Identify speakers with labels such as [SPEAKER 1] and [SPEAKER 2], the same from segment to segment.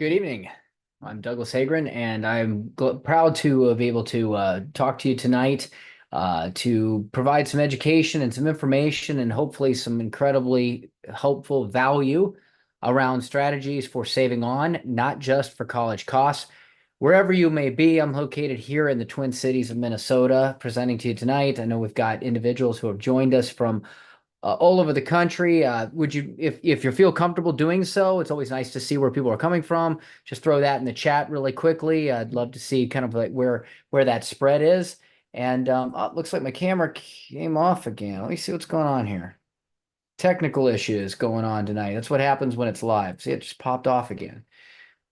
[SPEAKER 1] Good evening. I'm Douglas Hagren, and I'm proud to be able to talk to you tonight to provide some education and some information and hopefully some incredibly helpful value around strategies for saving on, not just for college costs. Wherever you may be, I'm located here in the Twin Cities of Minnesota, presenting to you tonight. I know we've got individuals who have joined us from all over the country. Would you, if you feel comfortable doing so, it's always nice to see where people are coming from. Just throw that in the chat really quickly. I'd love to see kind of like where that spread is. And oh, looks like my camera came off again. Let me see what's going on here. Technical issues going on tonight. That's what happens when it's live. See, it just popped off again.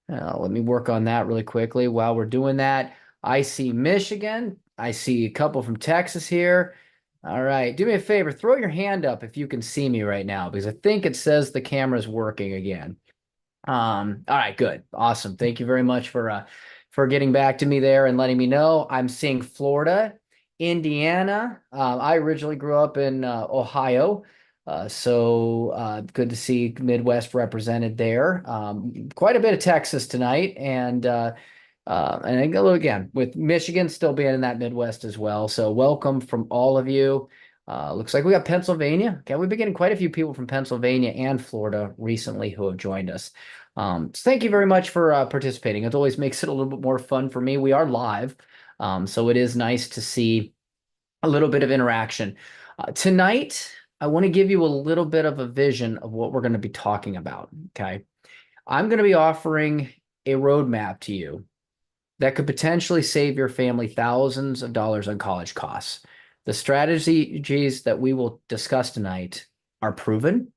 [SPEAKER 1] Let me work on that really quickly. While we're doing that, I see Michigan. I see a couple from Texas here. All right. Do me a favor. Throw your hand up if you can see me right now, because I think it says the camera's working again. All right, good. Awesome. Thank you very much for getting back to me there and letting me know. I'm seeing Florida, Indiana. I originally grew up in Ohio. So good to see Midwest represented there. Quite a bit of Texas tonight, and I go again with Michigan still being in that Midwest as well. So welcome from all of you. Looks like we got Pennsylvania. Okay, we've been getting quite a few people from Pennsylvania and Florida recently who have joined us. So thank you very much for participating. It always makes it a little bit more fun for me. We are live, so it is nice to see a little bit of interaction. Tonight, I want to give you a little bit of a vision of what we're going to be talking about. Okay, I'm going to be offering a roadmap to you that could potentially save your family thousands of dollars on college costs. The strategies that we will discuss tonight are proven,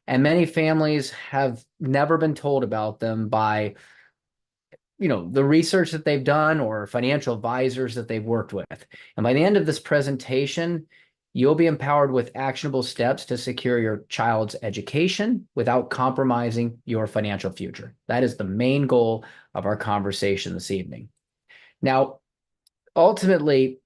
[SPEAKER 1] and many families have never been told about them by the research that they've done or financial advisors that they've worked with. And by the end of this presentation, you'll be empowered with actionable steps to secure your child's education without compromising your financial future. That is the main goal of our conversation this evening. Now, ultimately,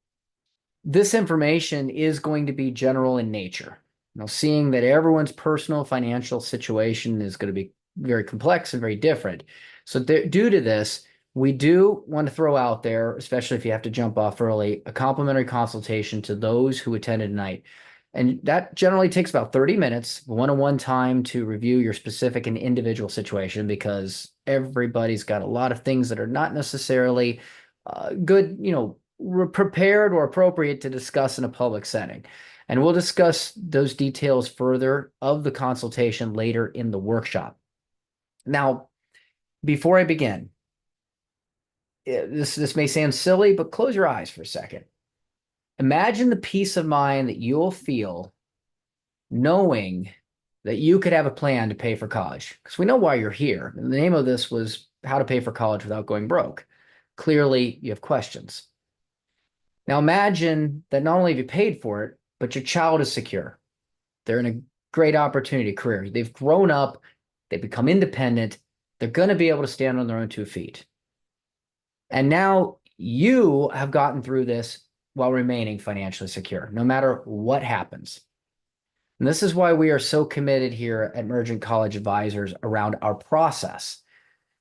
[SPEAKER 1] this information is going to be general in nature. Seeing that everyone's personal financial situation is going to be very complex and very different. So due to this, we do want to throw out there, especially if you have to jump off early, a complimentary consultation to those who attended tonight. And that generally takes about 30 minutes, one-on-one time to review your specific and individual situation, because everybody's got a lot of things that are not necessarily good, prepared or appropriate to discuss in a public setting. And we'll discuss those details further of the consultation later in the workshop. Now, before I begin, this may sound silly, but close your eyes for a second. Imagine the peace of mind that you'll feel knowing that you could have a plan to pay for college, because we know why you're here. And the name of this was How to Pay for College Without Going Broke. Clearly, you have questions. Now imagine that not only have you paid for it, but your child is secure. They're in a great opportunity career. They've grown up, they've become independent, they're going to be able to stand on their own 2 feet. And now you have gotten through this while remaining financially secure, no matter what happens. And this is why we are so committed here at Emergent College Advisors around our process,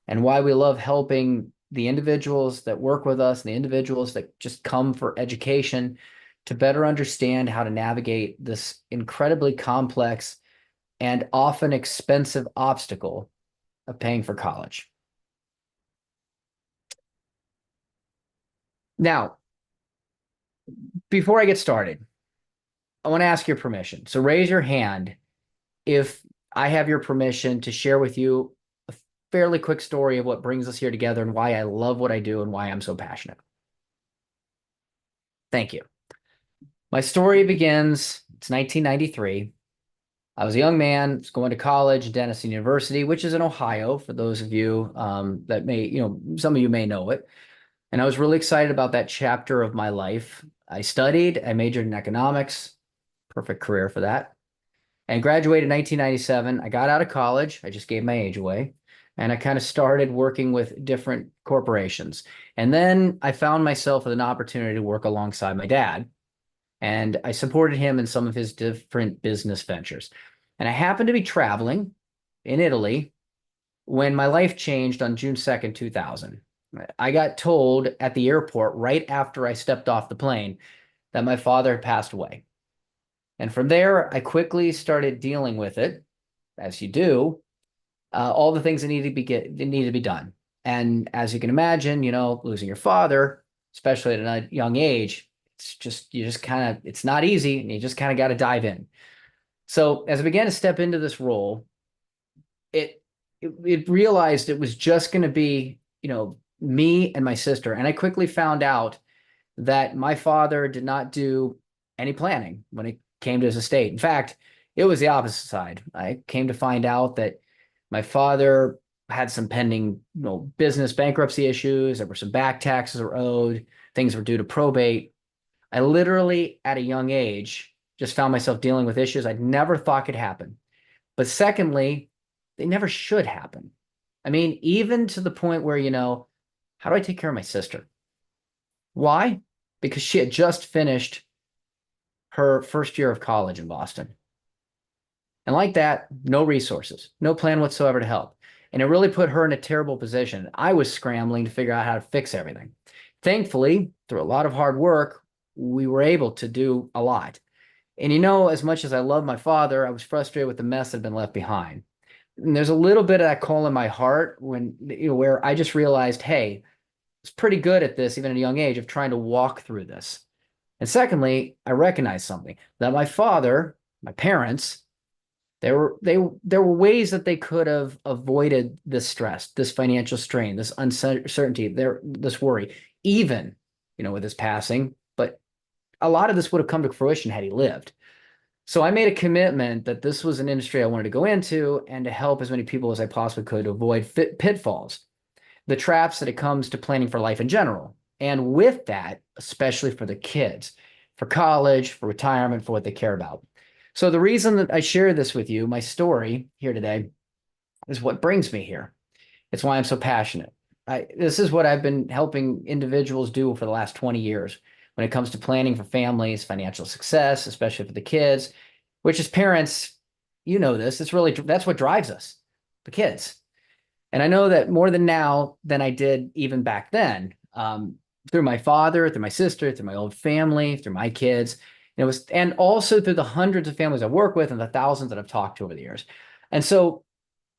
[SPEAKER 1] and why we love helping the individuals that work with us and the individuals that just come for education to better understand how to navigate this incredibly complex and often expensive obstacle of paying for college. Now, before I get started, I want to ask your permission. So raise your hand if I have your permission to share with you a fairly quick story of what brings us here together and why I love what I do and why I'm so passionate. Thank you. My story begins, it's 1993. I was a young man, was going to college, Denison University, which is in Ohio, for those of you that may, some of you may know it. And I was really excited about that chapter of my life. I studied, I majored in economics, perfect career for that, and graduated in 1997. I got out of college. I just gave my age away. And I kind of started working with different corporations. And then I found myself with an opportunity to work alongside my dad. and I supported him in some of his different business ventures. And I happened to be traveling in Italy when my life changed on June 2nd, 2000. I got told at the airport right after I stepped off the plane that my father had passed away. And from there, I quickly started dealing with it, as you do, all the things that need to be done. And as you can imagine, losing your father, especially at a young age, it's not easy, and you just kind of got to dive in. So as I began to step into this role, it it realized it was just going to be, me and my sister. And I quickly found out that my father did not do any planning when it came to his estate. In fact, it was the opposite side. I came to find out that my father had some pending, business bankruptcy issues. There were some back taxes were owed. Things were due to probate. I literally, at a young age, just found myself dealing with issues I'd never thought could happen. But secondly, they never should happen. I mean, even to the point where, how do I take care of my sister? Why? Because she had just finished her first year of college in Boston. And like that, no resources, no plan whatsoever to help. And it really put her in a terrible position. I was scrambling to figure out how to fix everything. Thankfully, through a lot of hard work, we were able to do a lot. And as much as I love my father, I was frustrated with the mess that had been left behind. And there's a little bit of that call in my heart where I just realized, hey, I was pretty good at this, even at a young age, of trying to walk through this. And secondly, I recognized something that my father, my parents, there were ways that they could have avoided this stress, this financial strain, this uncertainty, this worry, even, with his passing. But a lot of this would have come to fruition had he lived. So I made a commitment that this was an industry I wanted to go into and to help as many people as I possibly could to avoid pitfalls, the traps that it comes to planning for life in general. And with that, especially for the kids, for college, for retirement, for what they care about. So the reason that I share this with you, my story here today, is what brings me here. It's why I'm so passionate. This is what I've been helping individuals do for the last 20 years when it comes to planning for families, financial success, especially for the kids, which as parents, that's what drives us, the kids. And I know that more than now than I did even back then, through my father, through my sister, through my old family, through my kids, and also through the hundreds of families I work with and the thousands that I've talked to over the years. And so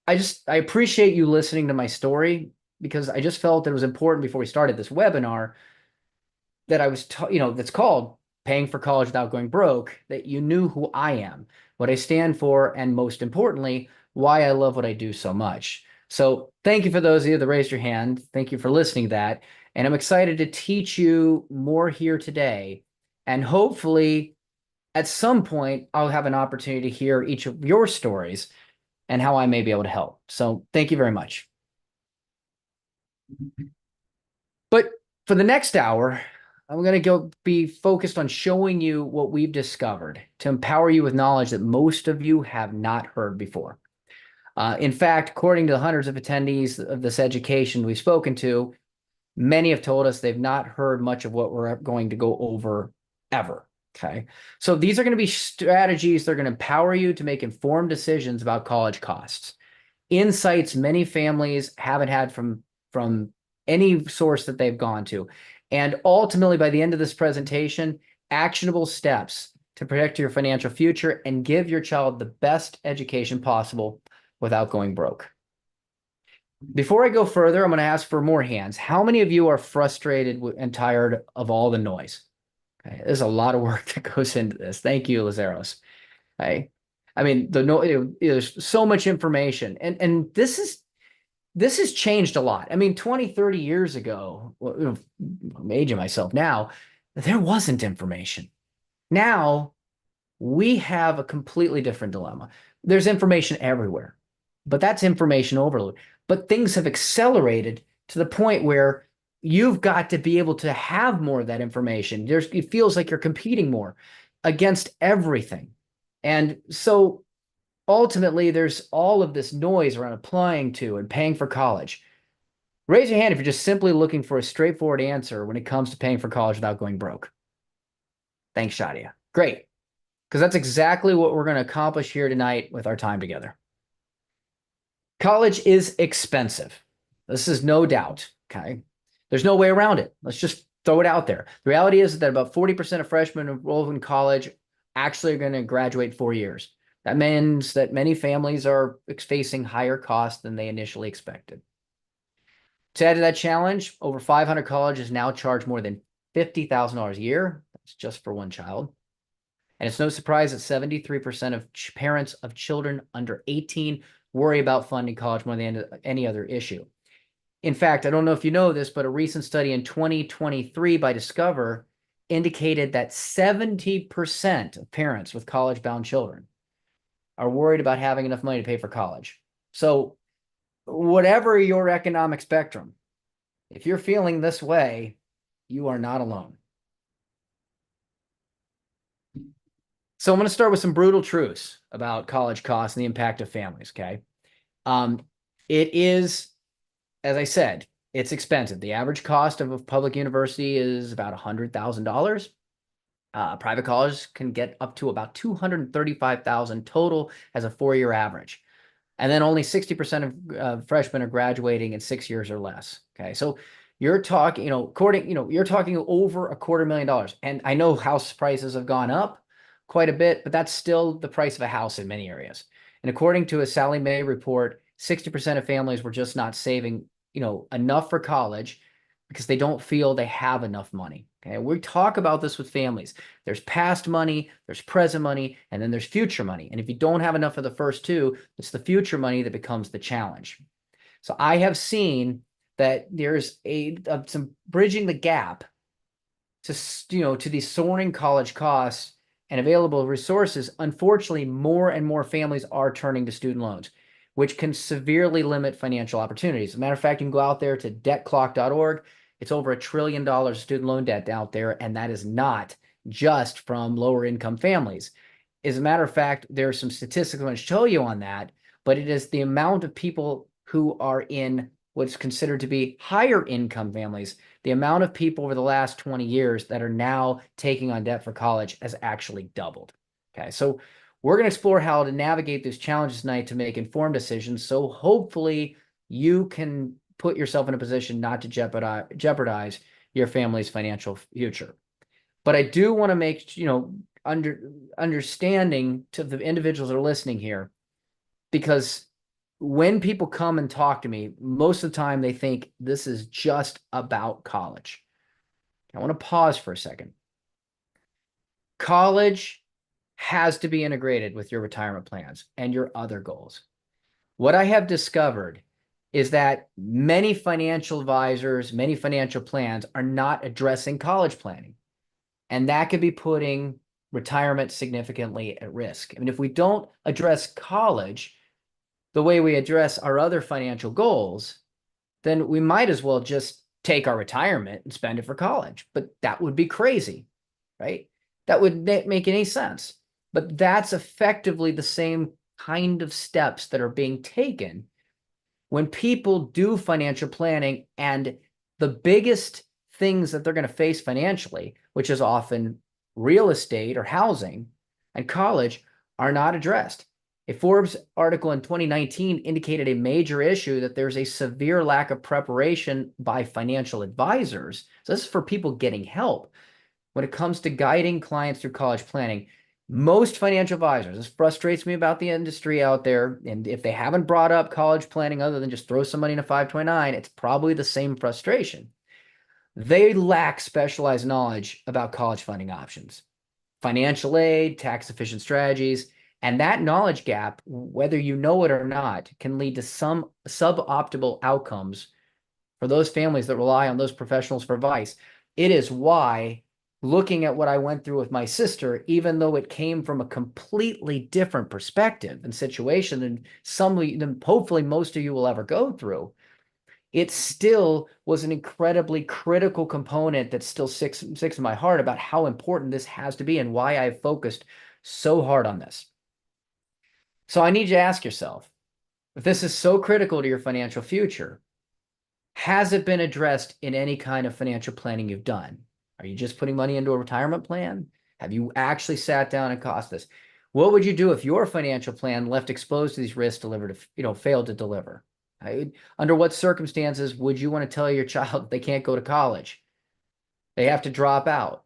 [SPEAKER 1] I appreciate you listening to my story, because I just felt that it was important before we started this webinar that that's called Paying for College Without Going Broke, that you knew who I am, what I stand for, and most importantly, why I love what I do so much. So thank you for those of you that raised your hand. Thank you for listening to that. And I'm excited to teach you more here today. And hopefully at some point, I'll have an opportunity to hear each of your stories and how I may be able to help. So thank you very much. But for the next hour, I'm going to be focused on showing you what we've discovered to empower you with knowledge that most of you have not heard before. In fact, according to the hundreds of attendees of this education we've spoken to, many have told us they've not heard much of what we're going to go over ever. Okay. So these are going to be strategies that are going to empower you to make informed decisions about college costs. Insights many families haven't had from any source that they've gone to. And ultimately, by the end of this presentation, actionable steps to protect your financial future and give your child the best education possible without going broke. Before I go further, I'm going to ask for more hands. How many of you are frustrated and tired of all the noise? Okay, there's a lot of work that goes into this. Thank you, Lazaros. Okay. I mean, there's so much information, and this has changed a lot. I mean, 20, 30 years ago, I'm aging myself now, there wasn't information. Now we have a completely different dilemma. There's information everywhere, but that's information overload. But things have accelerated to the point where you've got to be able to have more of that information. It feels like you're competing more against everything. And so ultimately, there's all of this noise around applying to and paying for college. Raise your hand if you're just simply looking for a straightforward answer when it comes to paying for college without going broke. Thanks, Shadia. Great, because that's exactly what we're going to accomplish here tonight with our time together. College is expensive. This is no doubt. Okay. There's no way around it. Let's just throw it out there. The reality is that about 40% of freshmen enrolled in college actually are going to graduate 4 years. That means that many families are facing higher costs than they initially expected. To add to that challenge, over 500 colleges now charge more than $50,000 a year. That's just for one child. And it's no surprise that 73% of parents of children under 18 worry about funding college more than any other issue. In fact, I don't know if you know this, but a recent study in 2023 by Discover indicated that 70% of parents with college-bound children are worried about having enough money to pay for college. So whatever your economic spectrum, if you're feeling this way, you are not alone. So I'm going to start with some brutal truths about college costs and the impact of families, okay? It is, as I said, it's expensive. The average cost of a public university is about $100,000. Private colleges can get up to about $235,000 total as a 4-year average. And then only 60% of freshmen are graduating in 6 years or less. Okay, so you're talking, you're talking over $250,000. And I know house prices have gone up quite a bit, but that's still the price of a house in many areas. And according to a Sallie Mae report, 60% of families were just not saving, enough for college because they don't feel they have enough money. Okay, we talk about this with families. There's past money, there's present money, and then there's future money. And if you don't have enough of the first two, it's the future money that becomes the challenge. So I have seen that there's some bridging the gap to these soaring college costs and available resources. Unfortunately, more and more families are turning to student loans, which can severely limit financial opportunities. As a matter of fact, you can go out there to debtclock.org. It's over $1 trillion student loan debt out there, and that is not just from lower income families. As a matter of fact, there are some statistics I'm going to show you on that, but it is the amount of people who are in what's considered to be higher income families. The amount of people over the last 20 years that are now taking on debt for college has actually doubled. Okay, so we're going to explore how to navigate these challenges tonight to make informed decisions. So hopefully you can put yourself in a position not to jeopardize your family's financial future. But I do want to make, understanding to the individuals that are listening here, because when people come and talk to me, most of the time they think this is just about college. I want to pause for a second. College has to be integrated with your retirement plans and your other goals. What I have discovered is that many financial advisors, many financial plans are not addressing college planning. And that could be putting retirement significantly at risk. I mean, if we don't address college the way we address our other financial goals, then we might as well just take our retirement and spend it for college. But that would be crazy, right? That would make any sense. But that's effectively the same kind of steps that are being taken when people do financial planning, and the biggest things that they're going to face financially, which is often real estate or housing and college, are not addressed. A Forbes article in 2019 indicated a major issue that there's a severe lack of preparation by financial advisors. So this is for people getting help when it comes to guiding clients through college planning. Most financial advisors, this frustrates me about the industry out there, and if they haven't brought up college planning other than just throw some money in a 529, it's probably the same frustration. They lack specialized knowledge about college funding options, financial aid, tax-efficient strategies, and that knowledge gap, whether you know it or not, can lead to some suboptimal outcomes for those families that rely on those professionals for advice. It is why, looking at what I went through with my sister, even though it came from a completely different perspective and situation than hopefully most of you will ever go through, it still was an incredibly critical component that still sticks in my heart about how important this has to be and why I've focused so hard on this. So I need you to ask yourself, if this is so critical to your financial future, has it been addressed in any kind of financial planning you've done? Are you just putting money into a retirement plan? Have you actually sat down and cost this? What would you do if your financial plan left exposed to these risks delivered, failed to deliver? Under what circumstances would you want to tell your child they can't go to college? They have to drop out,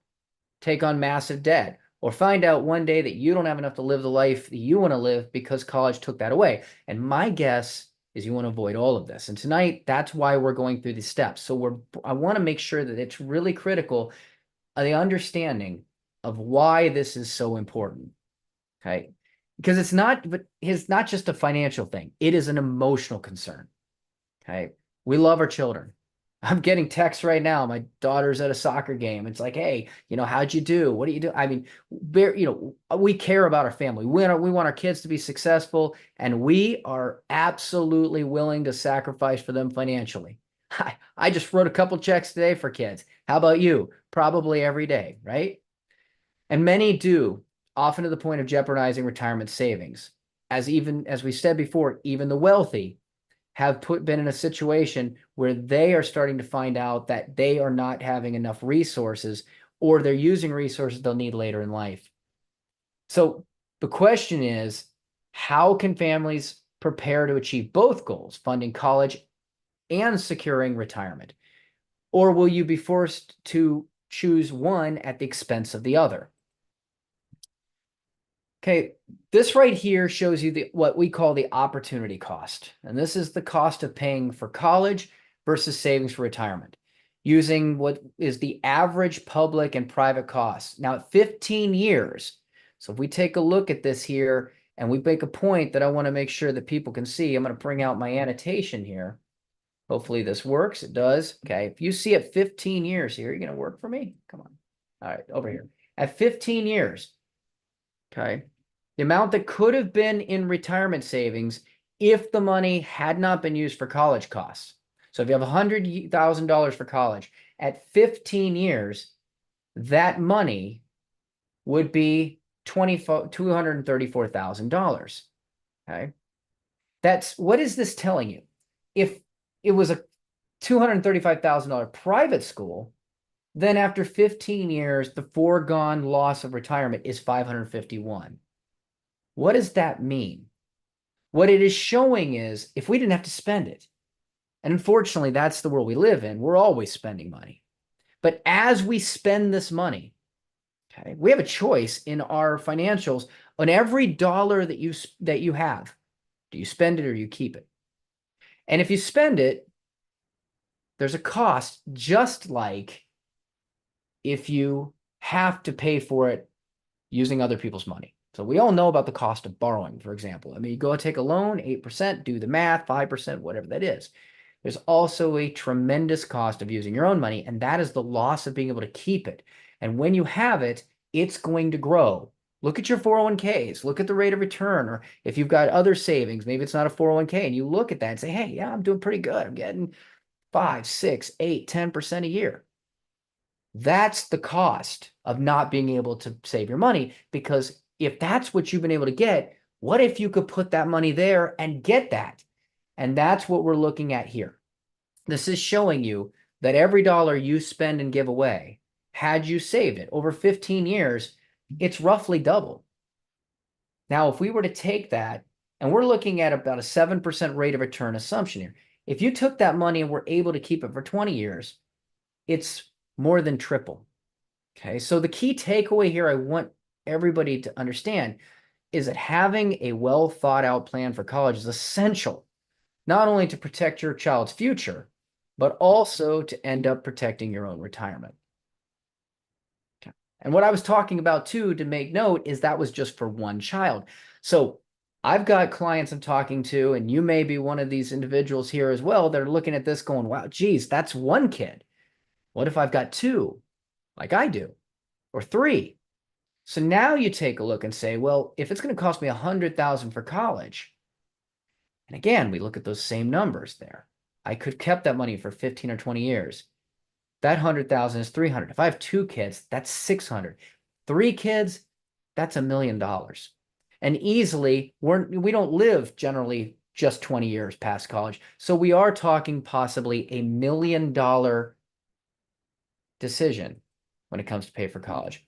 [SPEAKER 1] take on massive debt, or find out one day that you don't have enough to live the life that you want to live because college took that away. And my guess is you want to avoid all of this. And tonight, that's why we're going through these steps. So I want to make sure that it's really critical, the understanding of why this is so important. Okay. Because it's not just a financial thing. It is an emotional concern. Okay. We love our children. I'm getting texts right now. My daughter's at a soccer game. It's like, hey, how'd you do? What do you do? I mean, we care about our family. We want our kids to be successful, and we are absolutely willing to sacrifice for them financially. I just wrote a couple checks today for kids. How about you? Probably every day, right? And many do, often to the point of jeopardizing retirement savings. As we said before, even the wealthy have been in a situation where they are starting to find out that they are not having enough resources, or they're using resources they'll need later in life. So the question is, how can families prepare to achieve both goals, funding college and securing retirement? Or will you be forced to choose one at the expense of the other? Okay, this right here shows you what we call the opportunity cost. And this is the cost of paying for college versus savings for retirement, using what is the average public and private costs. Now, at 15 years, so if we take a look at this here and we make a point that I want to make sure that people can see, I'm going to bring out my annotation here. Hopefully this works. It does. Okay, if you see at 15 years here, you're going to work for me? Come on. All right, over here. At 15 years, okay, the amount that could have been in retirement savings if the money had not been used for college costs. So if you have $100,000 for college, at 15 years, that money would be $234,000. Okay. What is this telling you? If it was a $235,000 private school, then after 15 years, the foregone loss of retirement is $551,000. What does that mean? What it is showing is if we didn't have to spend it, and unfortunately, that's the world we live in, we're always spending money. But as we spend this money, okay, we have a choice in our financials on every dollar that you have. Do you spend it or you keep it? And if you spend it, there's a cost, just like if you have to pay for it using other people's money. So we all know about the cost of borrowing, for example. I mean, you go take a loan, 8%, do the math, 5%, whatever that is. There's also a tremendous cost of using your own money, and that is the loss of being able to keep it. And when you have it, it's going to grow. Look at your 401ks, look at the rate of return, or if you've got other savings, maybe it's not a 401k, and you look at that and say, hey, yeah, I'm doing pretty good. I'm getting 5, 6, 8, 10% a year. That's the cost of not being able to save your money, because if that's what you've been able to get, what if you could put that money there and get that? And that's what we're looking at here. This is showing you that every dollar you spend and give away, had you saved it over 15 years, it's roughly double. Now, if we were to take that, and we're looking at about a 7% rate of return assumption here. If you took that money and were able to keep it for 20 years, it's more than triple. Okay, so the key takeaway here I want everybody to understand is that having a well thought out plan for college is essential, not only to protect your child's future, but also to end up protecting your own retirement. Okay. And what I was talking about too, to make note, is that was just for one child. So I've got clients I'm talking to, and you may be one of these individuals here as well, that are looking at this going, wow, geez, that's one kid. What if I've got two, like I do, or three? So now you take a look and say, well, if it's going to cost me $100,000 for college, and again, we look at those same numbers there. I could have kept that money for 15 or 20 years. That 100,000 is 300. If I have two kids, that's 600. Three kids, that's $1 million. And easily, we don't live generally just 20 years past college. So we are talking possibly $1 million decision when it comes to pay for college.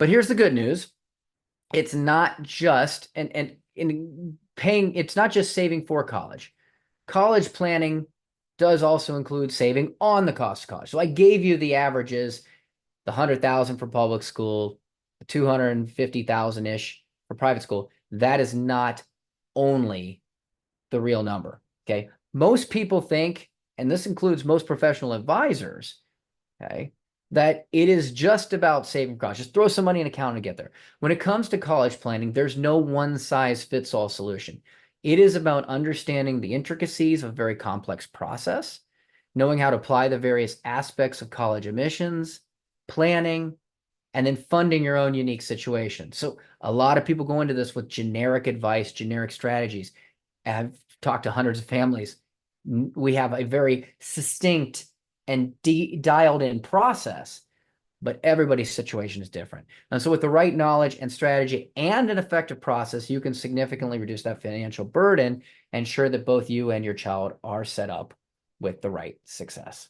[SPEAKER 1] But here's the good news. It's not just and in paying, it's not just saving for college. College planning does also include saving on the cost of college. So I gave you the averages, the 100,000 for public school, 250,000 ish for private school. That is not only the real number. Okay. Most people think, and this includes most professional advisors, okay, that it is just about saving costs. Just throw some money in an account and get there. When it comes to college planning, there's no one size fits all solution. It is about understanding the intricacies of a very complex process, knowing how to apply the various aspects of college admissions, planning, and then funding your own unique situation. So a lot of people go into this with generic advice, generic strategies. I've talked to hundreds of families. We have a very succinct and dialed in process, but everybody's situation is different. And so with the right knowledge and strategy and an effective process, you can significantly reduce that financial burden and ensure that both you and your child are set up with the right success.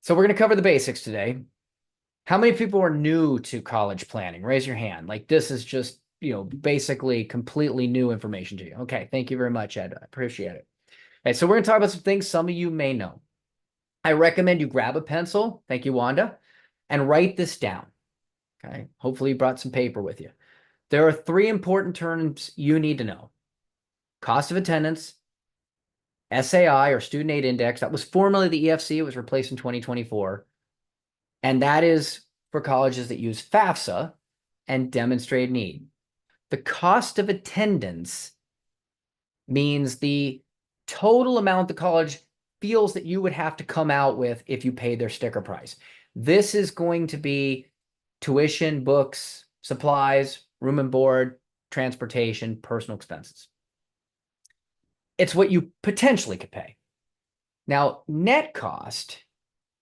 [SPEAKER 1] So we're going to cover the basics today. How many people are new to college planning? Raise your hand. Like this is just, basically completely new information to you. Okay, thank you very much, Ed. I appreciate it. Okay, so we're going to talk about some things some of you may know. I recommend you grab a pencil. Thank you, Wanda, and write this down. Okay, hopefully you brought some paper with you. There are 3 important terms you need to know: cost of attendance, SAI or Student Aid Index. That was formerly the EFC. It was replaced in 2024. And that is for colleges that use FAFSA and demonstrate need. The cost of attendance means the total amount the college feels that you would have to come out with if you paid their sticker price. This is going to be tuition, books, supplies, room and board, transportation, personal expenses. It's what you potentially could pay. Now, net cost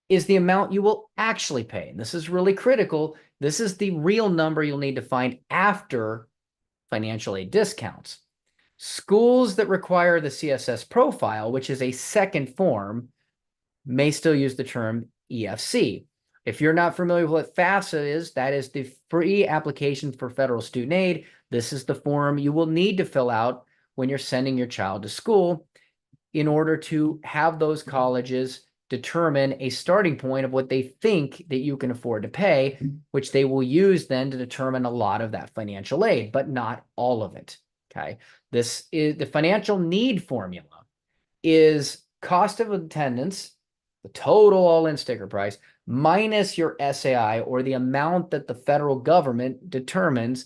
[SPEAKER 1] is the amount you will actually pay. And this is really critical. This is the real number you'll need to find after financial aid discounts. Schools that require the CSS profile, which is a second form, may still use the term EFC. If you're not familiar with what FAFSA is, that is the free application for federal student aid. This is the form you will need to fill out when you're sending your child to school in order to have those colleges determine a starting point of what they think that you can afford to pay, which they will use then to determine a lot of that financial aid, but not all of it. Okay. This is the financial need formula is cost of attendance, the total all-in sticker price, minus your SAI or the amount that the federal government determines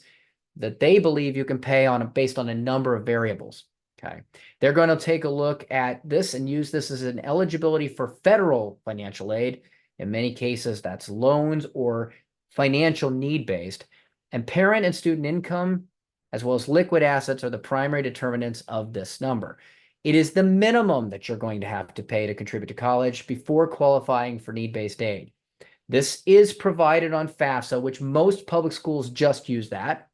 [SPEAKER 1] that they believe you can pay based on a number of variables. Okay. They're going to take a look at this and use this as an eligibility for federal financial aid. In many cases, that's loans or financial need-based. And parent and student income, as well as liquid assets, are the primary determinants of this number. It is the minimum that you're going to have to pay to contribute to college before qualifying for need-based aid. This is provided on FAFSA, which most public schools just use that.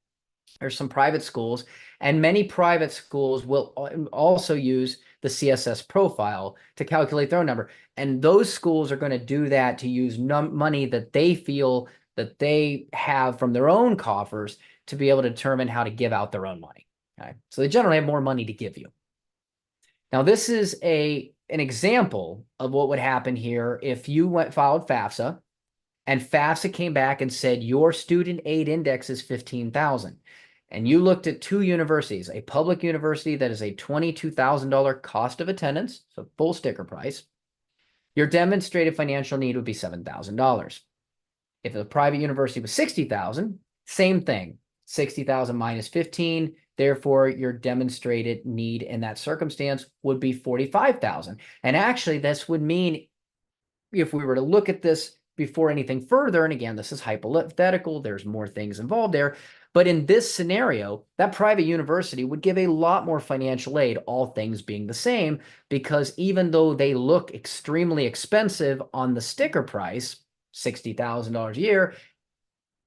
[SPEAKER 1] There's some private schools, and many private schools will also use the CSS profile to calculate their own number. And those schools are going to do that to use money that they feel that they have from their own coffers to be able to determine how to give out their own money. Okay? So they generally have more money to give you. Now, this is an example of what would happen here if you filed FAFSA and FAFSA came back and said your student aid index is 15,000. And you looked at 2 universities, a public university that is a $22,000 cost of attendance, so full sticker price, your demonstrated financial need would be $7,000. If the private university was 60,000, same thing, 60,000 minus 15, therefore your demonstrated need in that circumstance would be 45,000. And actually this would mean, if we were to look at this before anything further, and again, this is hypothetical, there's more things involved there, but in this scenario, that private university would give a lot more financial aid, all things being the same, because even though they look extremely expensive on the sticker price, $60,000 a year,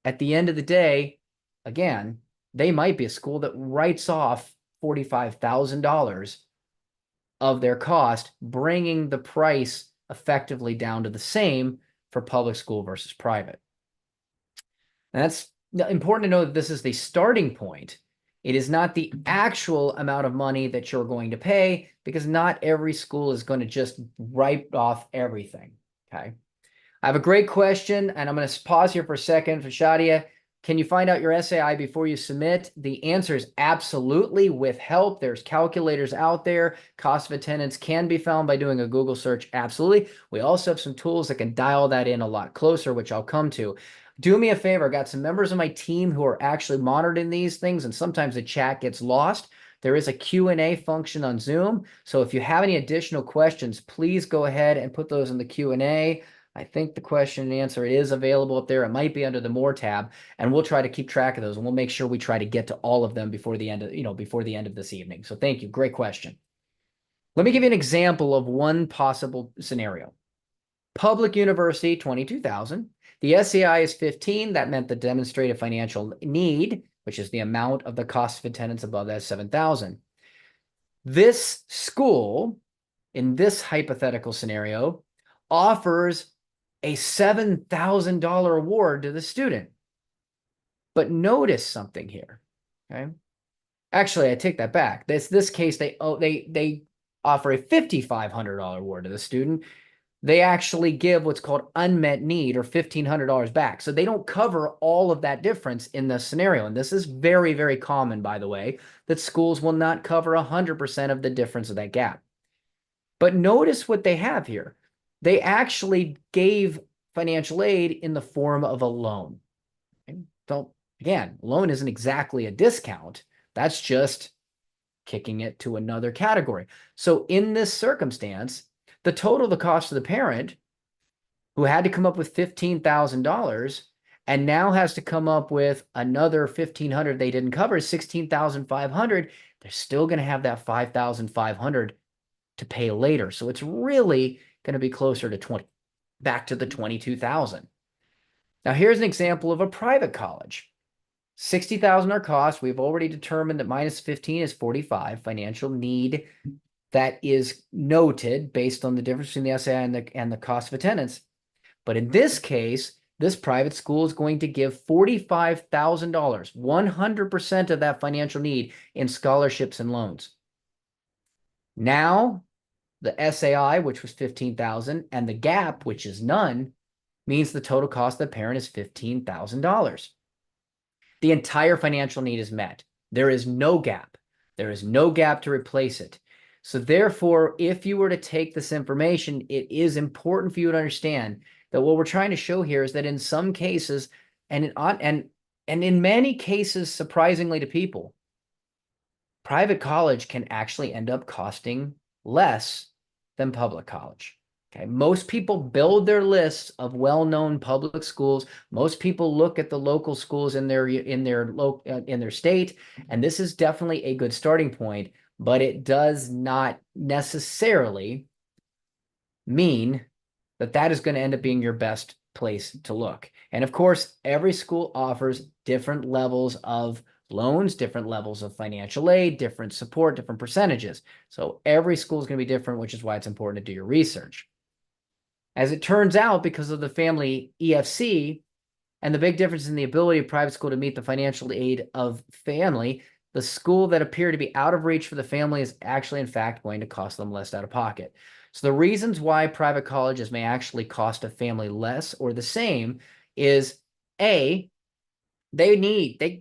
[SPEAKER 1] at the end of the day, again, they might be a school that writes off $45,000 of their cost, bringing the price effectively down to the same for public school versus private. And that's important to know that this is the starting point. It is not the actual amount of money that you're going to pay, because not every school is going to just write off everything. Okay. I have a great question, and I'm going to pause here for a second for Shadia. Can you find out your SAI before you submit? The answer is absolutely, with help. There's calculators out there. Cost of attendance can be found by doing a Google search. Absolutely. We also have some tools that can dial that in a lot closer, which I'll come to. Do me a favor. I got some members of my team who are actually monitoring these things, and sometimes the chat gets lost. There is a Q&A function on Zoom. So if you have any additional questions, please go ahead and put those in the Q&A. I think the question and answer is available up there. It might be under the More tab, and we'll try to keep track of those, and we'll make sure we try to get to all of them before the end of, before the end of this evening. So thank you. Great question. Let me give you an example of one possible scenario. Public university, 22,000. The SAI is 15. That meant the demonstrated financial need, which is the amount of the cost of attendance above that 7,000. This school, in this hypothetical scenario, offers a $7,000 award to the student. But notice something here, okay? Actually, I take that back. This case, they offer a $5,500 award to the student. They actually give what's called unmet need, or $1,500 back. So they don't cover all of that difference in the scenario. And this is very, very common, by the way, that schools will not cover 100% of the difference of that gap. But notice what they have here. They actually gave financial aid in the form of a loan. So again, loan isn't exactly a discount. That's just kicking it to another category. So in this circumstance, the total, the cost of the parent, who had to come up with $15,000 and now has to come up with another $1,500 they didn't cover, $16,500, they're still going to have that $5,500 to pay later. So it's really going to be closer to back to the 22,000. Now here's an example of a private college. 60,000 our cost. We've already determined that minus 15 is 45 financial need. That is noted based on the difference between the SAI and the cost of attendance. But in this case, this private school is going to give $45,000, 100% of that financial need, in scholarships and loans. Now, the SAI, which was 15,000, and the gap, which is none, means the total cost of the parent is $15,000. The entire financial need is met. There is no gap. There is no gap to replace it. So therefore, if you were to take this information, it is important for you to understand that what we're trying to show here is that in some cases, and in many cases, surprisingly to people, private college can actually end up costing less than public college. Okay, most people build their lists of well-known public schools. Most people look at the local schools in their state, and this is definitely a good starting point, but it does not necessarily mean that that is going to end up being your best place to look. And of course, every school offers different levels of loans, different levels of financial aid, different support, different percentages. So every school is going to be different, which is why it's important to do your research. As it turns out, because of the family EFC and the big difference in the ability of private school to meet the financial aid of family, the school that appeared to be out of reach for the family is actually, in fact, going to cost them less out of pocket. So the reasons why private colleges may actually cost a family less or the same is A, they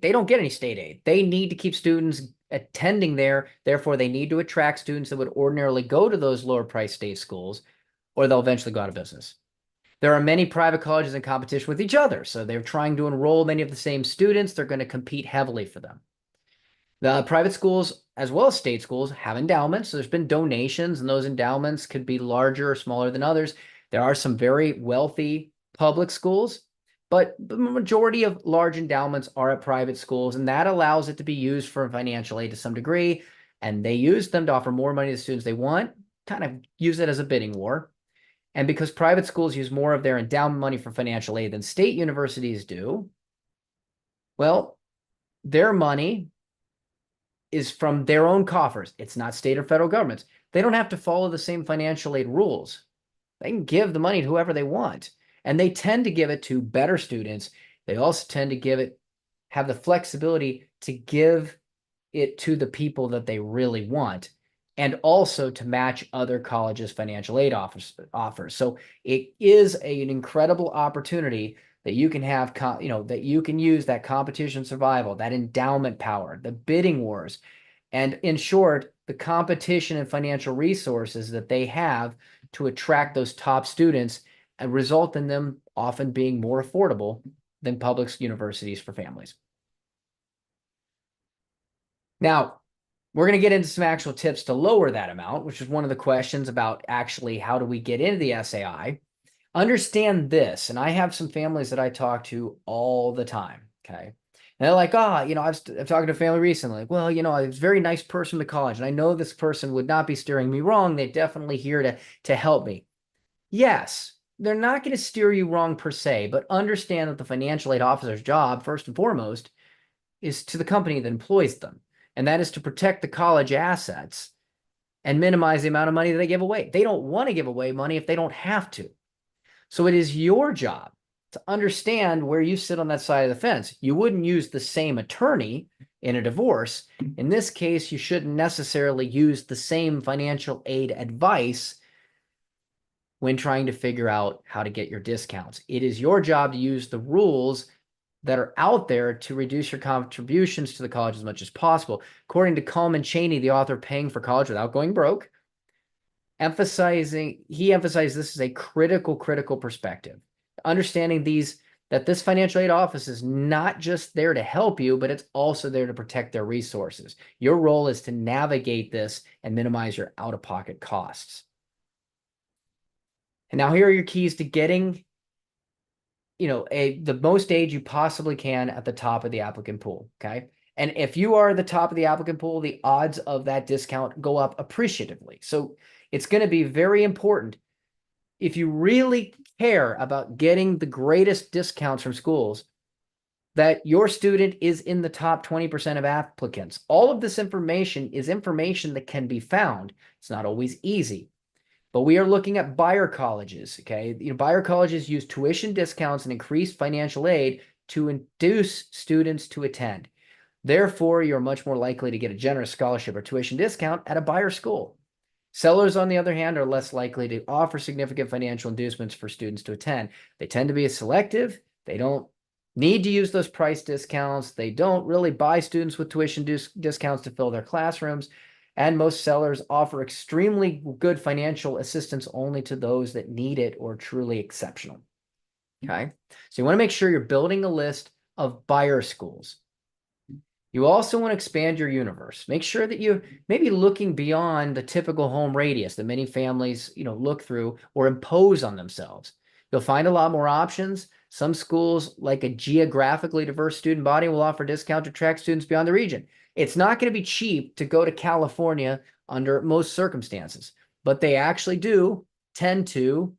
[SPEAKER 1] don't get any state aid. They need to keep students attending there. Therefore, they need to attract students that would ordinarily go to those lower price state schools, or they'll eventually go out of business. There are many private colleges in competition with each other. So they're trying to enroll many of the same students. They're going to compete heavily for them. The private schools, as well as state schools, have endowments. So there's been donations, and those endowments could be larger or smaller than others. There are some very wealthy public schools, but the majority of large endowments are at private schools, and that allows it to be used for financial aid to some degree. And they use them to offer more money to the students they want, kind of use it as a bidding war. And because private schools use more of their endowment money for financial aid than state universities do, well, their money is from their own coffers. It's not state or federal governments. They don't have to follow the same financial aid rules. They can give the money to whoever they want. And they tend to give it to better students They also tend to have the flexibility to give it to the people that they really want, and also to match other colleges' financial aid offers. So it is an incredible opportunity that you can have, that you can use that competition survival, that endowment power, the bidding wars, and in short, the competition and financial resources that they have to attract those top students and result in them often being more affordable than public universities for families. Now, we're going to get into some actual tips to lower that amount, which is one of the questions about actually how do we get into the SAI. Understand this, and I have some families that I talk to all the time, okay? And they're like, I was talking to a family recently, like, well, I was a very nice person to college, and I know this person would not be steering me wrong. They're definitely here to help me. Yes, they're not going to steer you wrong per se, but understand that the financial aid officer's job, first and foremost, is to the company that employs them, and that is to protect the college assets and minimize the amount of money that they give away. They don't want to give away money if they don't have to. So it is your job to understand where you sit on that side of the fence. You wouldn't use the same attorney in a divorce. In this case, you shouldn't necessarily use the same financial aid advice when trying to figure out how to get your discounts. It is your job to use the rules that are out there to reduce your contributions to the college as much as possible. According to Coleman Chaney, the author of Paying for College Without Going Broke, he emphasized this is a critical perspective. Understanding that this financial aid office is not just there to help you, but it's also there to protect their resources. Your role is to navigate this and minimize your out-of-pocket costs. And now here are your keys to getting the most aid you possibly can at the top of the applicant pool, okay? And if you are the top of the applicant pool, the odds of that discount go up appreciatively. So it's going to be very important, if you really care about getting the greatest discounts from schools, that your student is in the top 20% of applicants. All of this information is information that can be found. It's not always easy. But we are looking at buyer colleges, okay? Buyer colleges use tuition discounts and increased financial aid to induce students to attend. Therefore, you're much more likely to get a generous scholarship or tuition discount at a buyer school. Sellers, on the other hand, are less likely to offer significant financial inducements for students to attend. They tend to be selective. They don't need to use those price discounts. They don't really buy students with tuition discounts to fill their classrooms. And most sellers offer extremely good financial assistance only to those that need it or truly exceptional. Okay, so you want to make sure you're building a list of buyer schools. You also want to expand your universe. Make sure that you maybe looking beyond the typical home radius that many families, look through or impose on themselves. You'll find a lot more options. Some schools, like a geographically diverse student body, will offer discount to attract students beyond the region. It's not going to be cheap to go to California under most circumstances, but they actually do tend to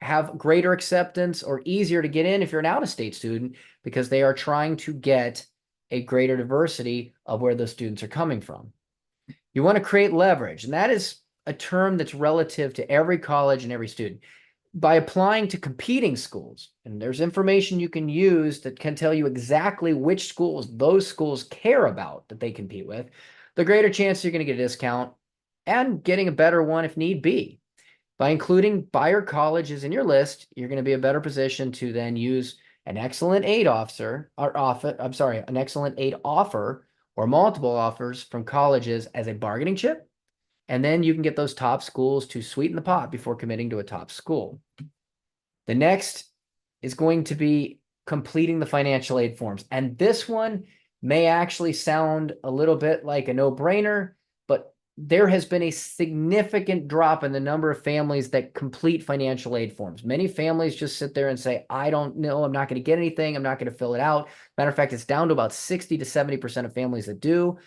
[SPEAKER 1] have greater acceptance or easier to get in if you're an out-of-state student, because they are trying to get a greater diversity of where those students are coming from. You want to create leverage, and that is a term that's relative to every college and every student. By applying to competing schools, and there's information you can use that can tell you exactly which schools those schools care about that they compete with, the greater chance you're going to get a discount and getting a better one if need be. By including buyer colleges in your list, you're going to be in a better position to then use an excellent aid an excellent aid offer or multiple offers from colleges as a bargaining chip. And then you can get those top schools to sweeten the pot before committing to a top school. The next is going to be completing the financial aid forms. And this one may actually sound a little bit like a no-brainer, but there has been a significant drop in the number of families that complete financial aid forms. Many families just sit there and say, I don't know, I'm not going to get anything, I'm not going to fill it out. Matter of fact, it's down to about 60 to 70% of families that do.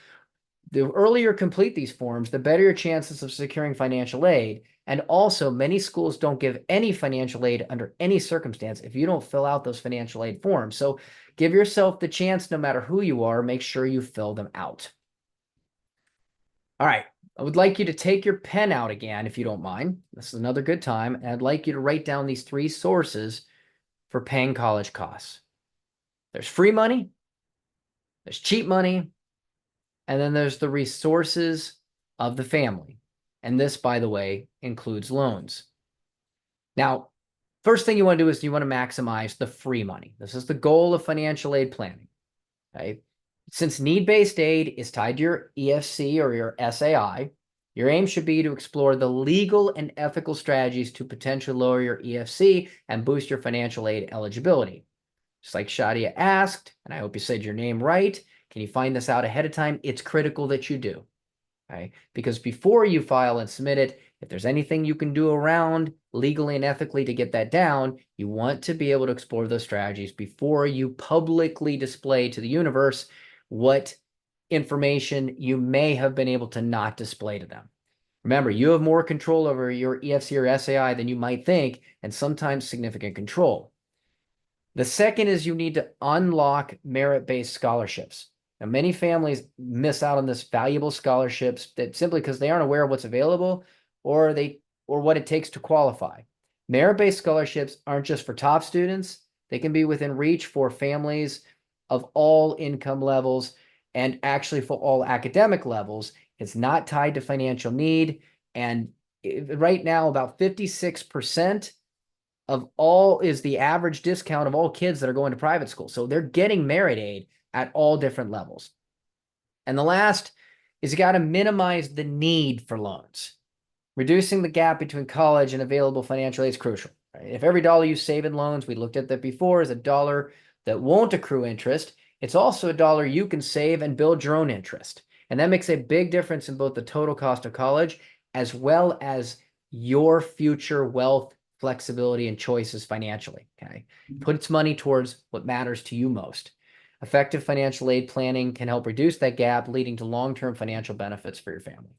[SPEAKER 1] The earlier you complete these forms, the better your chances of securing financial aid. And also, many schools don't give any financial aid under any circumstance if you don't fill out those financial aid forms. So give yourself the chance, no matter who you are, make sure you fill them out. All right, I would like you to take your pen out again, if you don't mind. This is another good time. And I'd like you to write down these 3 sources for paying college costs. There's free money, there's cheap money, and then there's the resources of the family. And this, by the way, includes loans. Now, first thing you want to do is you want to maximize the free money. This is the goal of financial aid planning. Okay? Since need-based aid is tied to your EFC or your SAI, your aim should be to explore the legal and ethical strategies to potentially lower your EFC and boost your financial aid eligibility. Just like Shadia asked, and I hope you said your name right, can you find this out ahead of time? It's critical that you do. Okay? Because before you file and submit it, if there's anything you can do around legally and ethically to get that down, you want to be able to explore those strategies before you publicly display to the universe what information you may have been able to not display to them. Remember, you have more control over your EFC or SAI than you might think, and sometimes significant control. The second is you need to unlock merit-based scholarships. Now, many families miss out on this valuable scholarships that simply because they aren't aware of what's available or what it takes to qualify. Merit-based scholarships aren't just for top students. They can be within reach for families of all income levels and actually for all academic levels. It's not tied to financial need. And right now, about 56% of all is the average discount of all kids that are going to private school. So they're getting merit aid at all different levels. And the last is you got to minimize the need for loans. Reducing the gap between college and available financial aid is crucial. Right? If every dollar you save in loans, we looked at that before, is a dollar that won't accrue interest, it's also a dollar you can save and build your own interest. And that makes a big difference in both the total cost of college as well as your future wealth, flexibility, and choices financially. Okay, puts money towards what matters to you most. Effective financial aid planning can help reduce that gap, leading to long-term financial benefits for your family.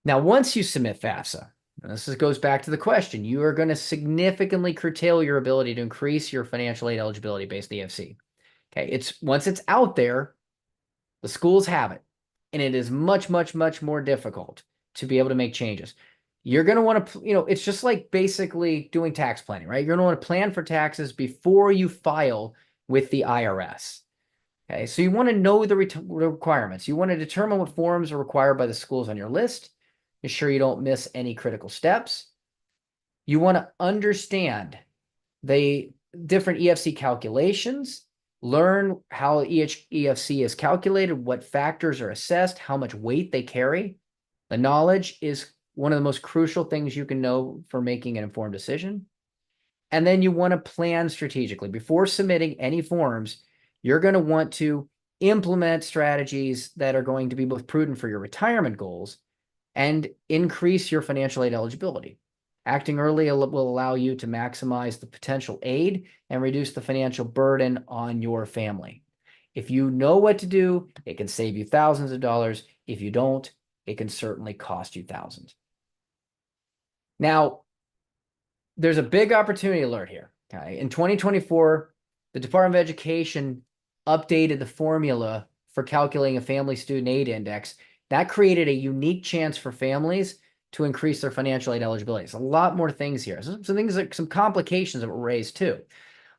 [SPEAKER 1] Now, once you submit FAFSA, and this goes back to the question, you are going to significantly curtail your ability to increase your financial aid eligibility based on EFC. Okay, once it's out there, the schools have it, and it is much, much, much more difficult to be able to make changes. You're going to want to, it's just like basically doing tax planning, right? You're going to want to plan for taxes before you file with the IRS. Okay, so you want to know the requirements. You want to determine what forms are required by the schools on your list. Ensure you don't miss any critical steps. You want to understand the different EFC calculations, learn how each EFC is calculated, what factors are assessed, how much weight they carry. The knowledge is one of the most crucial things you can know for making an informed decision. And then you want to plan strategically. Before submitting any forms, you're going to want to implement strategies that are going to be both prudent for your retirement goals and increase your financial aid eligibility. Acting early will allow you to maximize the potential aid and reduce the financial burden on your family. If you know what to do, it can save you thousands of dollars. If you don't, it can certainly cost you thousands. Now, there's a big opportunity alert here. Okay? In 2024, the Department of Education updated the formula for calculating a family student aid index. That created a unique chance for families to increase their financial aid eligibility. There's a lot more things here. Some things like some complications that were raised too.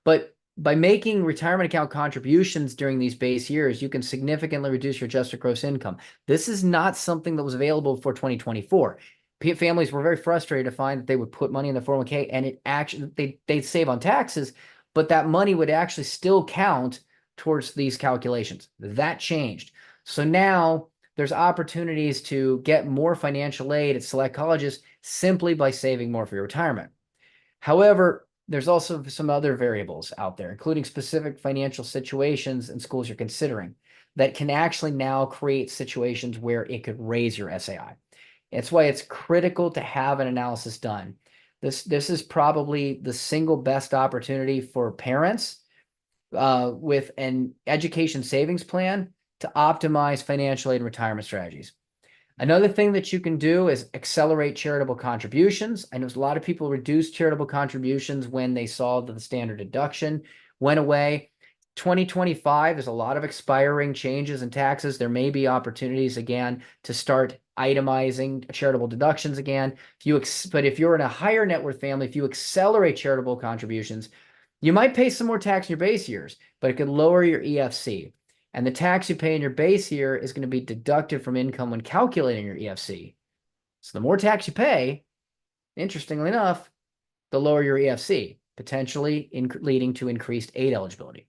[SPEAKER 1] But by making retirement account contributions during these base years, you can significantly reduce your adjusted gross income. This is not something that was available for 2024. Families were very frustrated to find that they would put money in the 401k and it actually they'd save on taxes, but that money would actually still count towards these calculations. That changed. So now there's opportunities to get more financial aid at select colleges simply by saving more for your retirement. However, there's also some other variables out there, including specific financial situations and schools you're considering that can actually now create situations where it could raise your SAI. That's why it's critical to have an analysis done. This is probably the single best opportunity for parents with an education savings plan to optimize financial aid and retirement strategies. Another thing that you can do is accelerate charitable contributions. I know a lot of people reduced charitable contributions when they saw that the standard deduction went away. 2025, there's a lot of expiring changes in taxes. There may be opportunities again to start itemizing charitable deductions again. But if you're in a higher net worth family, if you accelerate charitable contributions, You might pay some more tax in your base years, but it could lower your EFC. And the tax you pay in your base year is going to be deducted from income when calculating your EFC. So the more tax you pay, interestingly enough, the lower your EFC, potentially leading to increased aid eligibility.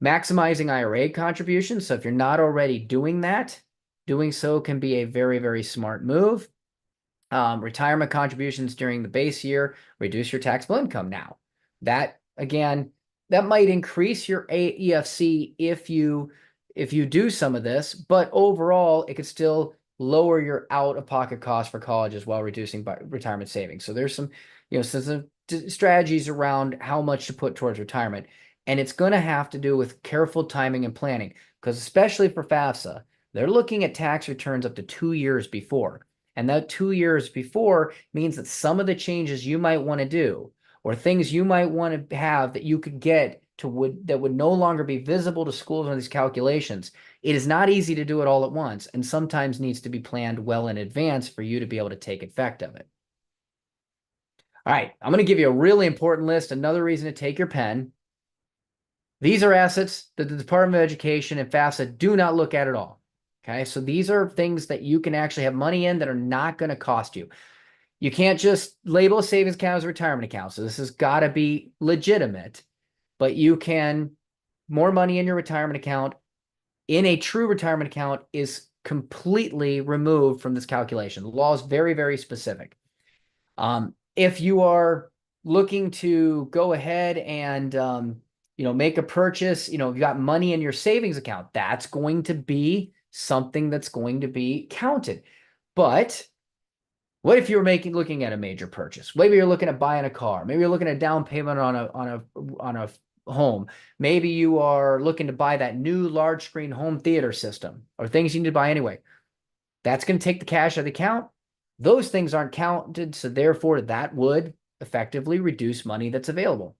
[SPEAKER 1] Maximizing IRA contributions. So if you're not already doing that, doing so can be a very, very smart move. Retirement contributions during the base year, reduce your taxable income now. That, again, that might increase your EFC if you do some of this, but overall, it could still lower your out-of-pocket costs for college as well, reducing retirement savings. So there's some, some strategies around how much to put towards retirement. And it's going to have to do with careful timing and planning, because especially for FAFSA, they're looking at tax returns up to 2 years before. And that 2 years before means that some of the changes you might want to do or things you might want to have that you could get that would no longer be visible to schools on these calculations. It is not easy to do it all at once, and sometimes needs to be planned well in advance for you to be able to take effect of it. All right, I'm going to give you a really important list. Another reason to take your pen. These are assets that the Department of Education and FAFSA do not look at all. Okay, so these are things that you can actually have money in that are not going to cost you. You can't just label a savings account as a retirement account. So this has got to be legitimate, but you can, more money in your retirement account in a true retirement account is completely removed from this calculation. The law is very, very specific. If you are looking to go ahead and, make a purchase, you've got money in your savings account, that's going to be something that's going to be counted. But what if you're looking at a major purchase? Maybe you're looking at buying a car. Maybe you're looking at down payment on a home. Maybe you are looking to buy that new large screen home theater system, or things you need to buy anyway. That's going to take the cash out of the account. Those things aren't counted, so therefore that would effectively reduce money that's available.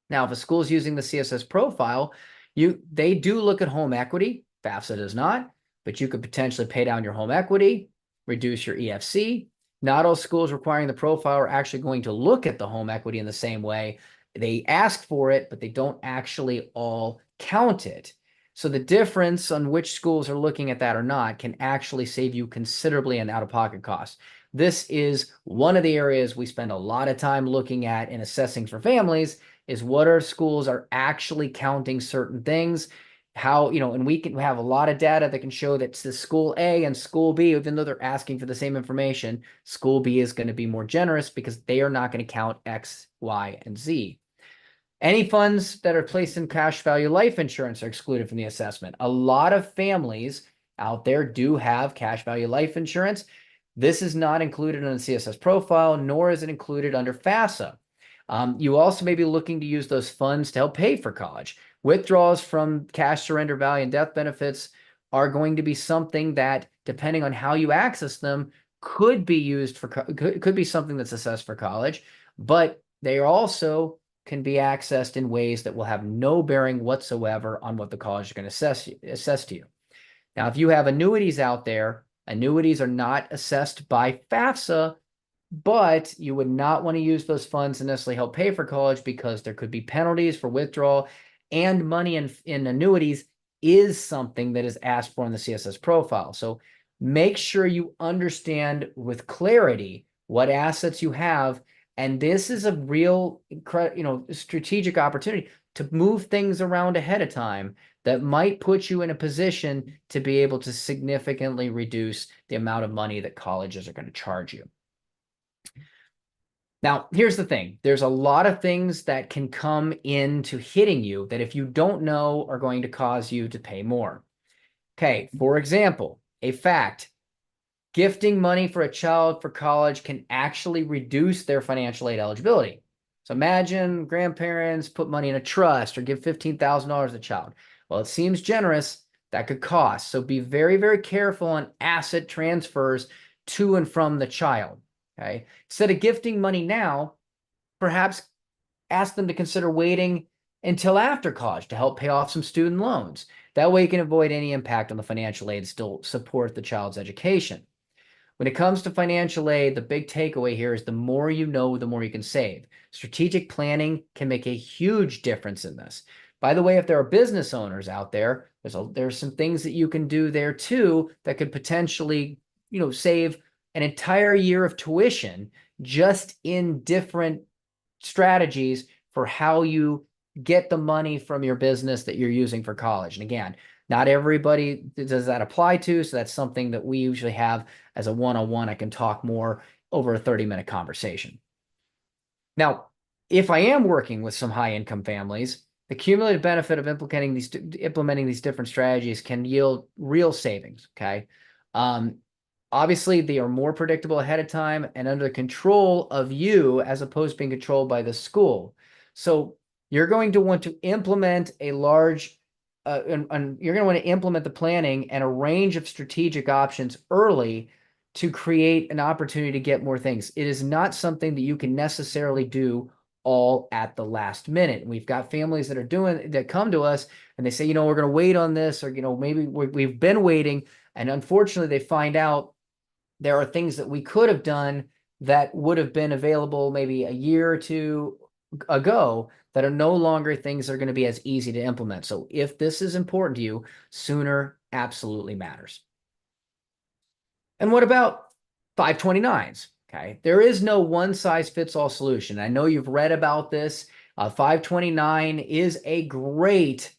[SPEAKER 1] Now, if a school is using the CSS profile, they do look at home equity. FAFSA does not, but you could potentially pay down your home equity, reduce your EFC. Not all schools requiring the profile are actually going to look at the home equity in the same way. They ask for it, but they don't actually all count it. So the difference on which schools are looking at that or not can actually save you considerably in out-of-pocket costs. This is one of the areas we spend a lot of time looking at and assessing for families, is what our schools are actually counting certain things. How, and we can have a lot of data that can show that the school A and school B, even though they're asking for the same information, school B is going to be more generous because they are not going to count X, Y, and Z. Any funds that are placed in cash value life insurance are excluded from the assessment. A lot of families out there do have cash value life insurance. This is not included in the CSS profile, nor is it included under FAFSA. You also may be looking to use those funds to help pay for college. Withdrawals from cash surrender value and death benefits are going to be something that, depending on how you access them, could be used for could be something that's assessed for college, but they also can be accessed in ways that will have no bearing whatsoever on what the college is going to assess to you. Now, if you have annuities out there, annuities are not assessed by FAFSA, but you would not want to use those funds to necessarily help pay for college because there could be penalties for withdrawal, and money in annuities is something that is asked for in the CSS profile. So make sure you understand with clarity what assets you have. And this is a real, strategic opportunity to move things around ahead of time that might put you in a position to be able to significantly reduce the amount of money that colleges are going to charge you. Now, here's the thing. There's a lot of things that can come into hitting you that if you don't know are going to cause you to pay more. Okay, for example, a fact. Gifting money for a child for college can actually reduce their financial aid eligibility. So imagine grandparents put money in a trust or give $15,000 to a child. Well, it seems generous. That could cost. So be very, very careful on asset transfers to and from the child. Okay. Instead of gifting money now, perhaps ask them to consider waiting until after college to help pay off some student loans. That way you can avoid any impact on the financial aid, still support the child's education. When it comes to financial aid, the big takeaway here is the more you know, the more you can save. Strategic planning can make a huge difference in this. By the way, if there are business owners out there, there's some things that you can do there too that could potentially, save an entire year of tuition just in different strategies for how you get the money from your business that you're using for college. And again, not everybody does that apply to, so that's something that we usually have as a one-on-one. I can talk more over a 30-minute conversation. Now, if I am working with some high-income families, the cumulative benefit of implementing these different strategies can yield real savings, okay? Obviously, they are more predictable ahead of time and under the control of you as opposed to being controlled by the school. So you're going to want to implement a large, and you're going to want to implement the planning and a range of strategic options early to create an opportunity to get more things. It is not something that you can necessarily do all at the last minute. We've got families that come to us and they say, we're going to wait on this, or, maybe we've been waiting. And unfortunately, they find out there are things that we could have done that would have been available maybe a year or two ago that are no longer things that are going to be as easy to implement. So if this is important to you, sooner absolutely matters. And what about 529s? Okay, there is no one size fits all solution. I know you've read about this. 529 is a great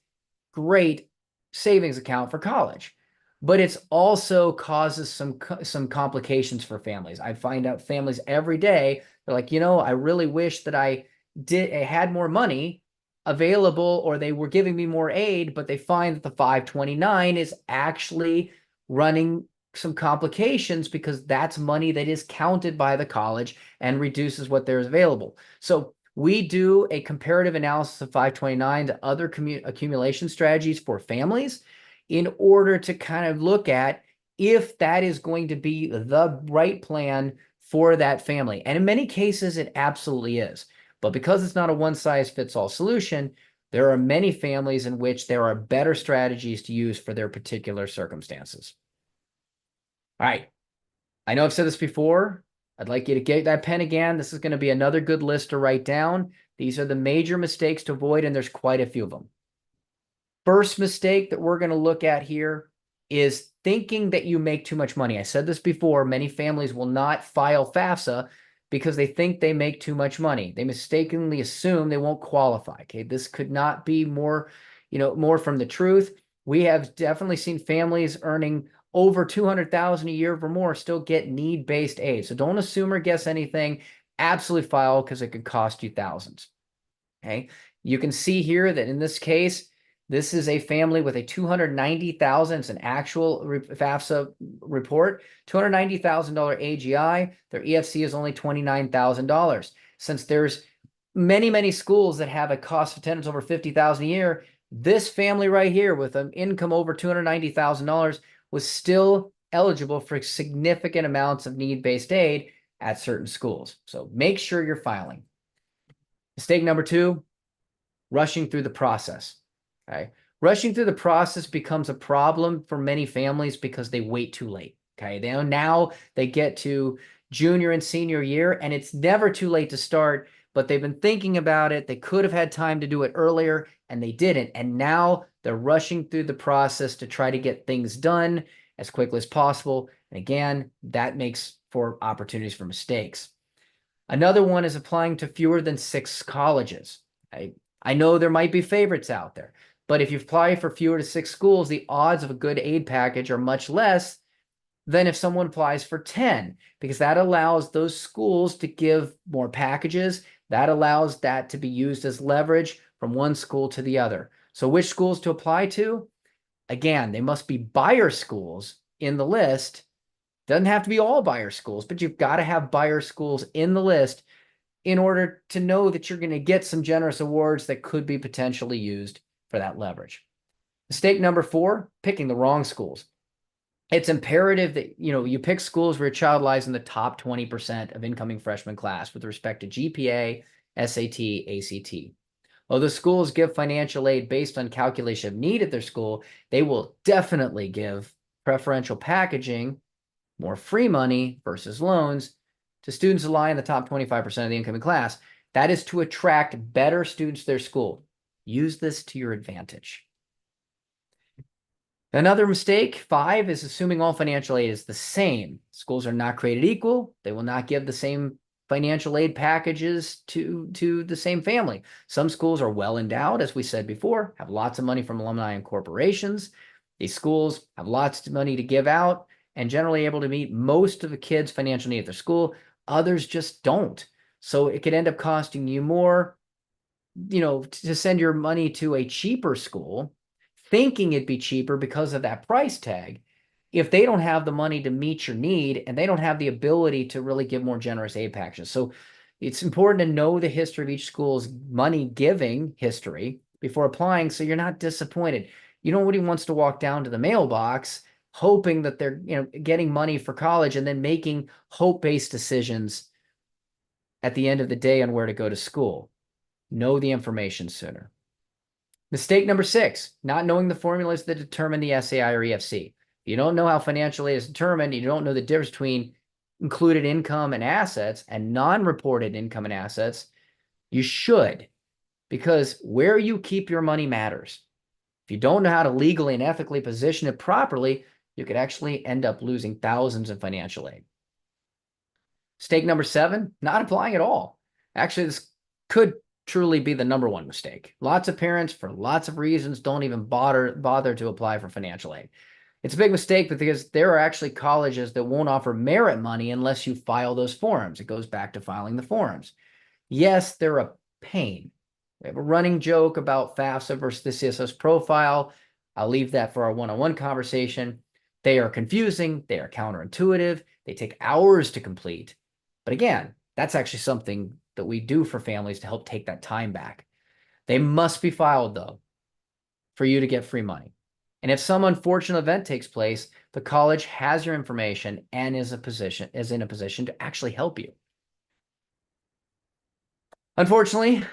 [SPEAKER 1] savings account for college, but it's also causes some complications for families. I find out families every day, they're like, I really wish that I had more money available, or they were giving me more aid, but they find that the 529 is actually running some complications because that's money that is counted by the college and reduces what there's available. So we do a comparative analysis of 529 to other accumulation strategies for families in order to kind of look at if that is going to be the right plan for that family. And in many cases, it absolutely is. But because it's not a one-size-fits-all solution, there are many families in which there are better strategies to use for their particular circumstances. All right. I know I've said this before. I'd like you to get that pen again. This is going to be another good list to write down. These are the major mistakes to avoid, and there's quite a few of them. First mistake that we're going to look at here is thinking that you make too much money. I said this before. Many families will not file FAFSA because they think they make too much money. They mistakenly assume they won't qualify. Okay, this could not be more from the truth. We have definitely seen families earning over $200,000 a year or more still get need-based aid. So don't assume or guess anything. Absolutely file, because it could cost you thousands. Okay, you can see here that in this case, this is a family with a $290,000. It's an actual FAFSA report, $290,000 AGI. Their EFC is only $29,000. Since there's many schools that have a cost of attendance over $50,000 a year, this family right here with an income over $290,000 was still eligible for significant amounts of need-based aid at certain schools. So make sure you're filing. Mistake number 2, rushing through the process. Okay, rushing through the process becomes a problem for many families because they wait too late. Okay, now they get to junior and senior year, and it's never too late to start, but they've been thinking about it. They could have had time to do it earlier, and they didn't. And now they're rushing through the process to try to get things done as quickly as possible. And again, that makes for opportunities for mistakes. Another one is applying to fewer than 6 colleges. I know there might be favorites out there, but if you apply for fewer to 6 schools, the odds of a good aid package are much less than if someone applies for 10, because that allows those schools to give more packages. That allows that to be used as leverage from one school to the other. So which schools to apply to? Again, they must be buyer schools in the list. Doesn't have to be all buyer schools, but you've got to have buyer schools in the list in order to know that you're going to get some generous awards that could be potentially used for that leverage. Mistake number 4, picking the wrong schools. It's imperative that you pick schools where your child lies in the top 20% of incoming freshman class with respect to GPA, SAT, ACT. Although schools give financial aid based on calculation of need at their school, they will definitely give preferential packaging more free money versus loans to students who lie in the top 25% of the incoming class. That is to attract better students to their school. Use this to your advantage. Another mistake, 5, is assuming all financial aid is the same. Schools are not created equal. They will not give the same financial aid packages to the same family. Some schools are well endowed, as we said before, have lots of money from alumni and corporations. These schools have lots of money to give out and generally able to meet most of the kids' financial need at their school. Others just don't. So it could end up costing you more, to send your money to a cheaper school, thinking it'd be cheaper because of that price tag, if they don't have the money to meet your need and they don't have the ability to really give more generous aid packages. So it's important to know the history of each school's money giving history before applying, so you're not disappointed. Nobody wants to walk down to the mailbox hoping that they're getting money for college and then making hope-based decisions at the end of the day on where to go to school. Know the information sooner. Mistake number 6, not knowing the formulas that determine the SAI or EFC. If you don't know how financial aid is determined, you don't know the difference between included income and assets and non-reported income and assets, you should, because where you keep your money matters. If you don't know how to legally and ethically position it properly, you could actually end up losing thousands in financial aid. Mistake number 7, not applying at all. Actually, this could truly be the number one mistake. Lots of parents, for lots of reasons, don't even bother to apply for financial aid. It's a big mistake because there are actually colleges that won't offer merit money unless you file those forms. It goes back to filing the forms. Yes, they're a pain. We have a running joke about FAFSA versus the CSS profile. I'll leave that for our one-on-one conversation. They are confusing. They are counterintuitive. They take hours to complete. But again, that's actually something that we do for families to help take that time back. They must be filed, though, for you to get free money. And if some unfortunate event takes place, the college has your information and is in a position to actually help you. Unfortunately,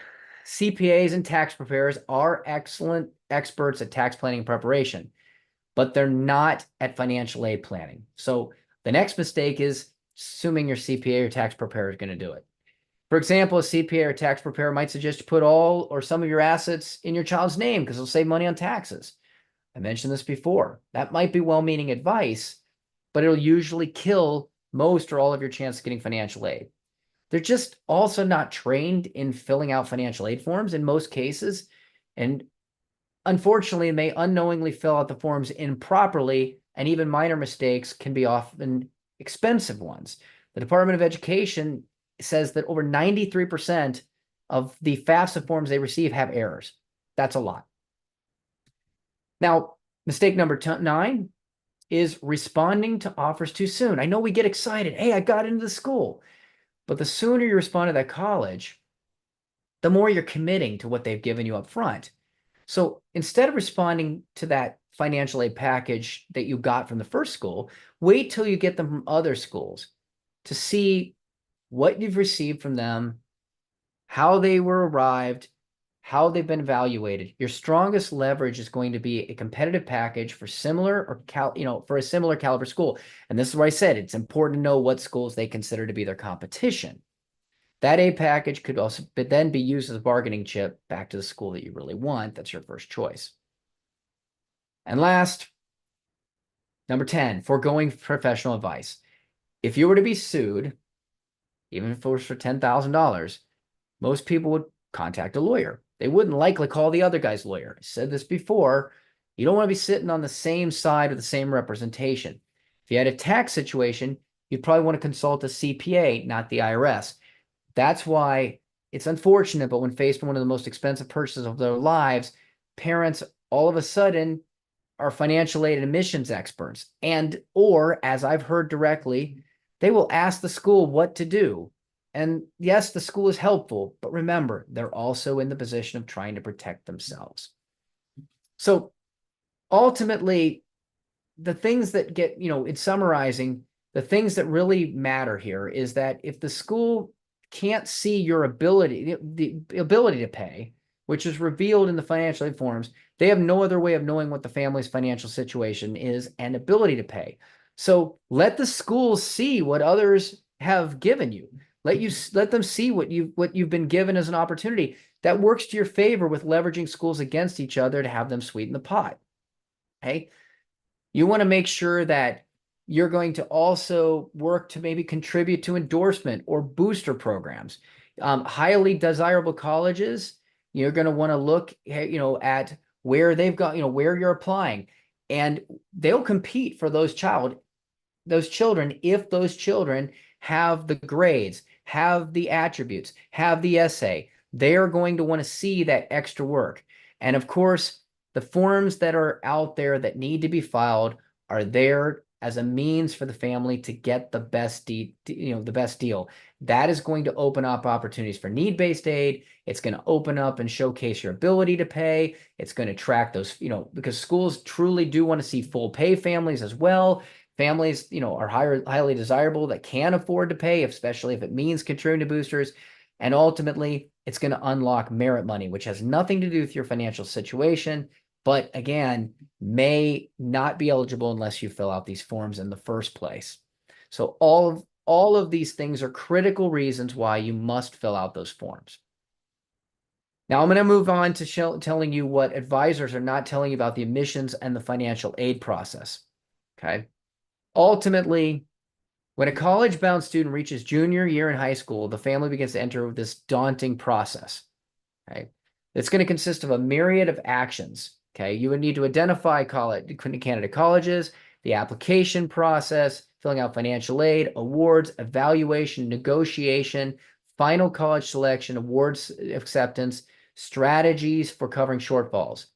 [SPEAKER 1] CPAs and tax preparers are excellent experts at tax planning and preparation, but they're not at financial aid planning. So the next mistake is assuming your CPA or tax preparer is going to do it. For example, a CPA or tax preparer might suggest you put all or some of your assets in your child's name because it'll save money on taxes. I mentioned this before. That might be well-meaning advice, but it'll usually kill most or all of your chance of getting financial aid. They're just also not trained in filling out financial aid forms in most cases, and unfortunately may unknowingly fill out the forms improperly, and even minor mistakes can be often expensive ones. The Department of Education says that over 93% of the FAFSA forms they receive have errors. That's a lot. Now, mistake number 9 is responding to offers too soon. I know we get excited. Hey, I got into the school. But the sooner you respond to that college, the more you're committing to what they've given you up front. So instead of responding to that financial aid package that you got from the first school, wait till you get them from other schools to see what you've received from them, how they were arrived, how they've been evaluated. Your strongest leverage is going to be a competitive package for similar or for a similar caliber school. And this is where I said it's important to know what schools they consider to be their competition. That aid package could also then be used as a bargaining chip back to the school that you really want. That's your first choice. And last, number 10, foregoing professional advice. If you were to be sued, even if it was for $10,000, most people would contact a lawyer. They wouldn't likely call the other guy's lawyer. I said this before. You don't want to be sitting on the same side of the same representation. If you had a tax situation, you'd probably want to consult a CPA, not the IRS. That's why it's unfortunate, but when faced with one of the most expensive purchases of their lives, parents all of a sudden are financial aid and admissions experts. Or, as I've heard directly, they will ask the school what to do. And yes, the school is helpful, but remember, they're also in the position of trying to protect themselves. So ultimately, the things that get, in summarizing, the things that really matter here is that if the school can't see your ability, the ability to pay, which is revealed in the financial aid forms, they have no other way of knowing what the family's financial situation is and ability to pay. So let the schools see what others have given you. Let them see what you've been given as an opportunity. That works to your favor with leveraging schools against each other to have them sweeten the pot. Okay. You want to make sure that you're going to also work to maybe contribute to endorsement or booster programs. Highly desirable colleges, you're going to want to look, at where they've got, where you're applying, and they'll compete for those children if those children have the grades, have the attributes, have the essay. They are going to want to see that extra work. And of course, the forms that are out there that need to be filed are there as a means for the family to get the best the best deal. That is going to open up opportunities for need-based aid. It's going to open up and showcase your ability to pay. It's going to track those, because schools truly do want to see full pay families as well. Families, are highly desirable that can afford to pay, especially if it means contributing to boosters. And ultimately, it's going to unlock merit money, which has nothing to do with your financial situation, but again, may not be eligible unless you fill out these forms in the first place. So all of these things are critical reasons why you must fill out those forms. Now I'm going to move on to telling you what advisors are not telling you about the admissions and the financial aid process. Okay. Ultimately, when a college-bound student reaches junior year in high school, the family begins to enter this daunting process. Okay. It's going to consist of a myriad of actions. Okay. You would need to identify candidate colleges, the application process, filling out financial aid, awards, evaluation, negotiation, final college selection, awards acceptance, strategies for covering shortfalls.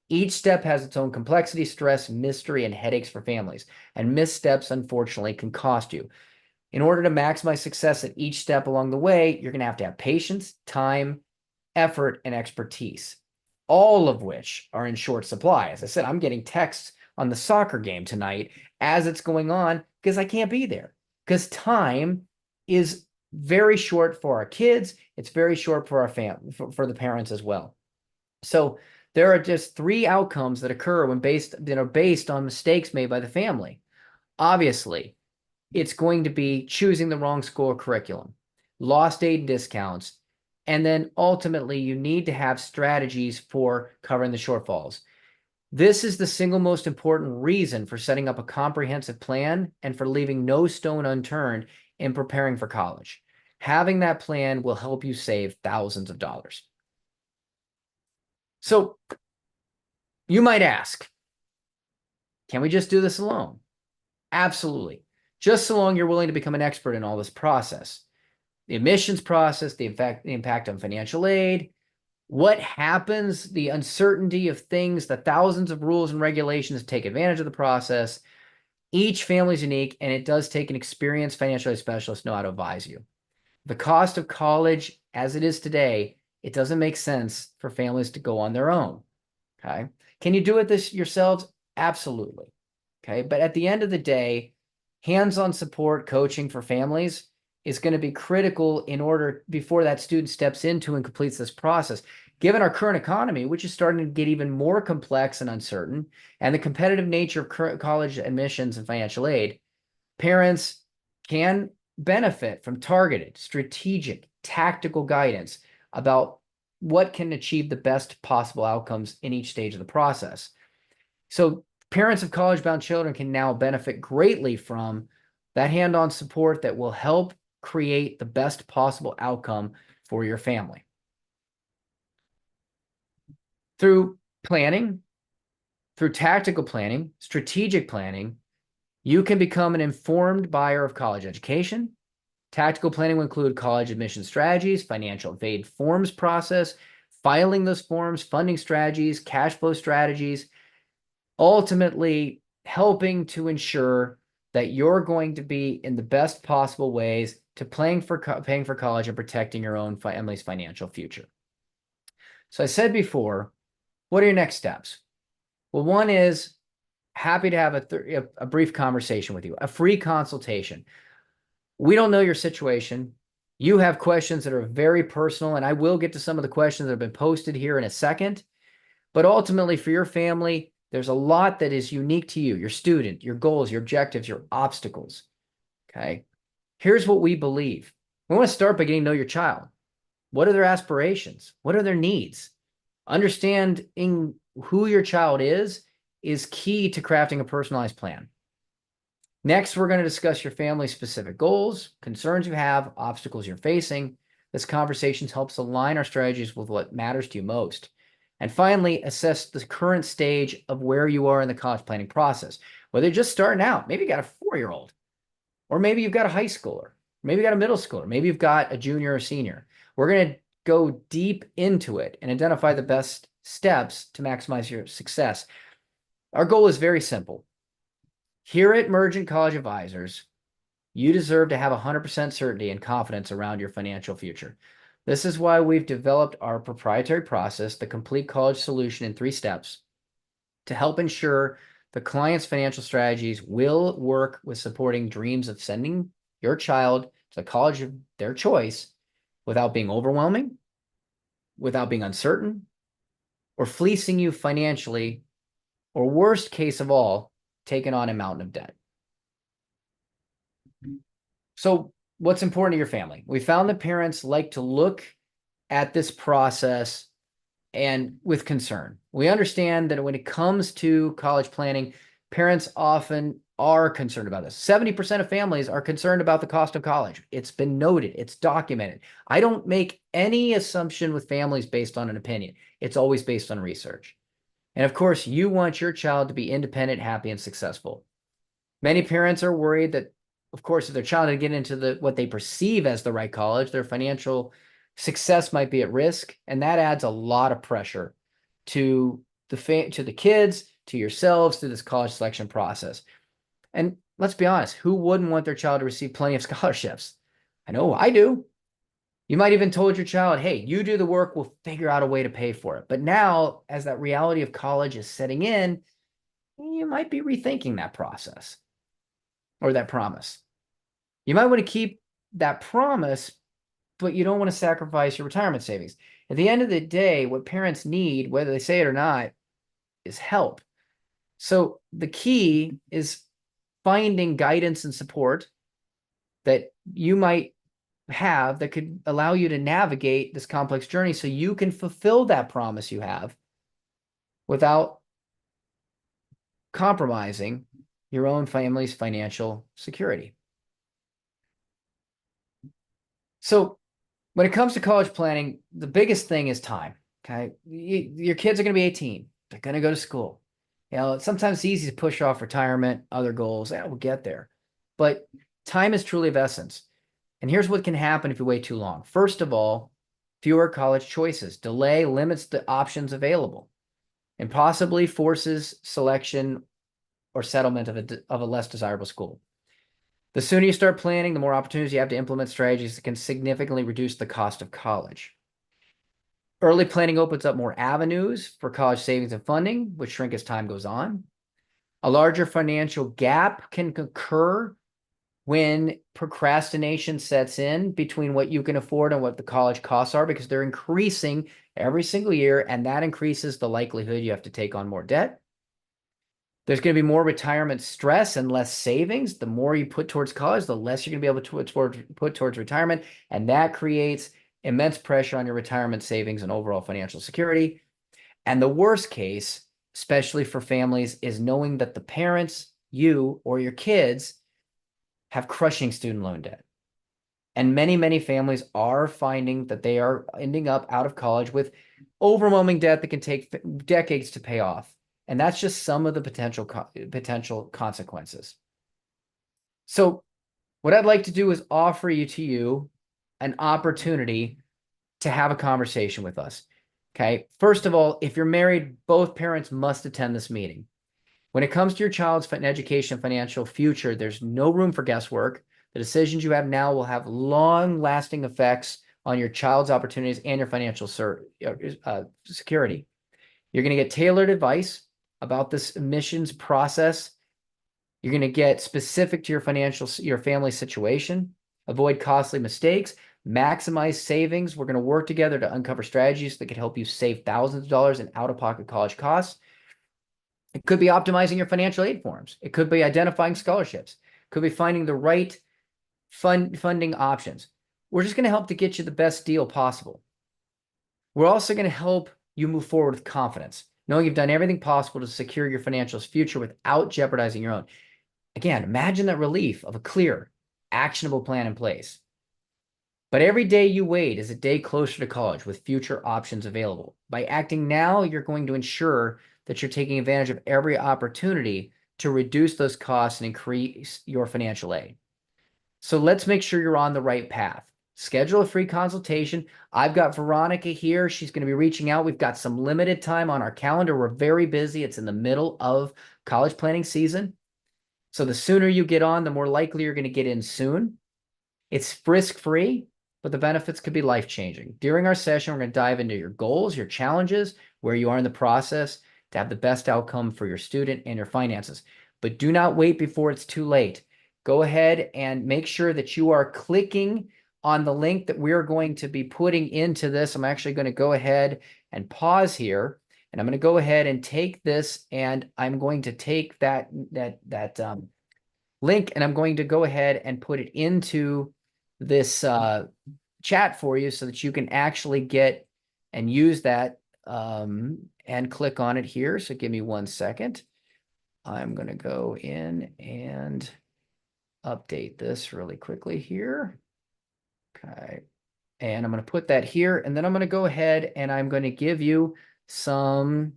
[SPEAKER 1] Each step has its own complexity, stress, mystery, and headaches for families. And missteps, unfortunately, can cost you. In order to maximize success at each step along the way, you're going to have patience, time, effort, and expertise, all of which are in short supply. As I said, I'm getting texts on the soccer game tonight as it's going on because I can't be there, because time is very short for our kids. It's very short for our for the parents as well. So there are just three outcomes that occur when based on mistakes made by the family. Obviously, it's going to be choosing the wrong school or curriculum, lost aid and discounts, and then ultimately you need to have strategies for covering the shortfalls. This is the single most important reason for setting up a comprehensive plan and for leaving no stone unturned in preparing for college. Having that plan will help you save thousands of dollars. So you might ask, can we just do this alone? Absolutely. Just so long you're willing to become an expert in all this process. The admissions process, the impact on financial aid, what happens, the uncertainty of things, the thousands of rules and regulations to take advantage of the process. Each family is unique, and it does take an experienced financial aid specialist to know how to advise you. The cost of college as it is today, it doesn't make sense for families to go on their own. Okay. Can you do it this yourselves? Absolutely. Okay. But at the end of the day, hands-on support coaching for families is going to be critical in order before that student steps into and completes this process. Given our current economy, which is starting to get even more complex and uncertain, and the competitive nature of current college admissions and financial aid, parents can benefit from targeted, strategic, tactical guidance about what can achieve the best possible outcomes in each stage of the process. So parents of college-bound children can now benefit greatly from that hand-on support that will help create the best possible outcome for your family. Through planning, through tactical planning, strategic planning, you can become an informed buyer of college education. Tactical planning will include college admission strategies, financial aid forms process, filing those forms, funding strategies, cash flow strategies, ultimately helping to ensure that you're going to be in the best possible ways to paying for college and protecting your own family's financial future. So I said before, what are your next steps? Well, one is happy to have a brief conversation with you, a free consultation. We don't know your situation. You have questions that are very personal, and I will get to some of the questions that have been posted here in a second. But ultimately, for your family, There's a lot that is unique to you, your student, your goals, your objectives, your obstacles. Okay. Here's what we believe. We want to start by getting to know your child. What are their aspirations? What are their needs? Understanding who your child is key to crafting a personalized plan. Next, we're going to discuss your family's specific goals, concerns you have, obstacles you're facing. This conversation helps align our strategies with what matters to you most. And finally, assess the current stage of where you are in the college planning process. Whether you're just starting out, maybe you got a 4-year-old, or maybe you've got a high schooler, maybe you got a middle schooler, maybe you've got a junior or senior. We're going to go deep into it and identify the best steps to maximize your success. Our goal is very simple. Here at Mergent College Advisors, you deserve to have 100% certainty and confidence around your financial future. This is why we've developed our proprietary process, the Complete College Solution in 3 steps, to help ensure the client's financial strategies will work with supporting dreams of sending your child to the college of their choice without being overwhelming, without being uncertain, or fleecing you financially, or worst case of all, taking on a mountain of debt. So what's important to your family? We found that parents like to look at this process and with concern. We understand that when it comes to college planning, parents often are concerned about this. 70% of families are concerned about the cost of college. It's been noted, it's documented. I don't make any assumption with families based on an opinion. It's always based on research. And of course, you want your child to be independent, happy, and successful. Many parents are worried that, of course, if their child to get into what they perceive as the right college, their financial success might be at risk, and that adds a lot of pressure to the kids, to yourselves, through this college selection process. And let's be honest, who wouldn't want their child to receive plenty of scholarships? I know I do. You might even told your child, hey, you do the work, we'll figure out a way to pay for it. But now, as that reality of college is setting in, you might be rethinking that process or that promise. You might want to keep that promise, but you don't want to sacrifice your retirement savings. At the end of the day, what parents need, whether they say it or not, is help. So the key is finding guidance and support that you might have that could allow you to navigate this complex journey so you can fulfill that promise you have without compromising your own family's financial security. So when it comes to college planning, the biggest thing is time. Okay. Your kids are going to be 18. They're going to go to school. Sometimes it's easy to push off retirement, other goals. Yeah, we'll get there. But time is truly of essence. And here's what can happen if you wait too long. First of all, fewer college choices. Delay limits the options available and possibly forces selection or settlement of a less desirable school. The sooner you start planning, the more opportunities you have to implement strategies that can significantly reduce the cost of college. Early planning opens up more avenues for college savings and funding, which shrink as time goes on. A larger financial gap can occur when procrastination sets in between what you can afford and what the college costs are, because they're increasing every single year, and that increases the likelihood you have to take on more debt. There's going to be more retirement stress and less savings. The more you put towards college, the less you're going to be able to put towards retirement, and that creates immense pressure on your retirement savings and overall financial security. And the worst case, especially for families, is knowing that the parents, you or your kids, have crushing student loan debt. And many, many families are finding that they are ending up out of college with overwhelming debt that can take decades to pay off. And that's just some of the potential consequences. So what I'd like to do is offer you an opportunity to have a conversation with us. Okay. First of all, if you're married, both parents must attend this meeting. When it comes to your child's education and financial future, there's no room for guesswork. The decisions you have now will have long-lasting effects on your child's opportunities and your financial security. You're going to get tailored advice about this admissions process. You're going to get specific to your family situation, avoid costly mistakes, maximize savings. We're going to work together to uncover strategies that can help you save thousands of dollars in out-of-pocket college costs. It could be optimizing your financial aid forms. It could be identifying scholarships. It could be finding the right funding options. We're just going to help to get you the best deal possible. We're also going to help you move forward with confidence, knowing you've done everything possible to secure your financial future without jeopardizing your own. Again, imagine that relief of a clear, actionable plan in place. But every day you wait is a day closer to college with future options available. By acting now, you're going to ensure that you're taking advantage of every opportunity to reduce those costs and increase your financial aid. So let's make sure you're on the right path. Schedule a free consultation. I've got Veronica here. She's going to be reaching out. We've got some limited time on our calendar. We're very busy. It's in the middle of college planning season. So the sooner you get on, the more likely you're going to get in soon. It's risk-free, but the benefits could be life-changing. During our session, we're going to dive into your goals, your challenges, where you are in the process to have the best outcome for your student and your finances. But do not wait before it's too late. Go ahead and make sure that you are clicking on the link that we're going to be putting into this. I'm actually going to go ahead and pause here, and I'm going to go ahead and take this, and I'm going to take that link, and I'm going to go ahead and put it into this chat for you so that you can actually get and use that and click on it here. So give me 1 second. I'm going to go in and update this really quickly here. Okay. And I'm going to put that here, and then I'm going to go ahead and I'm going to give you some.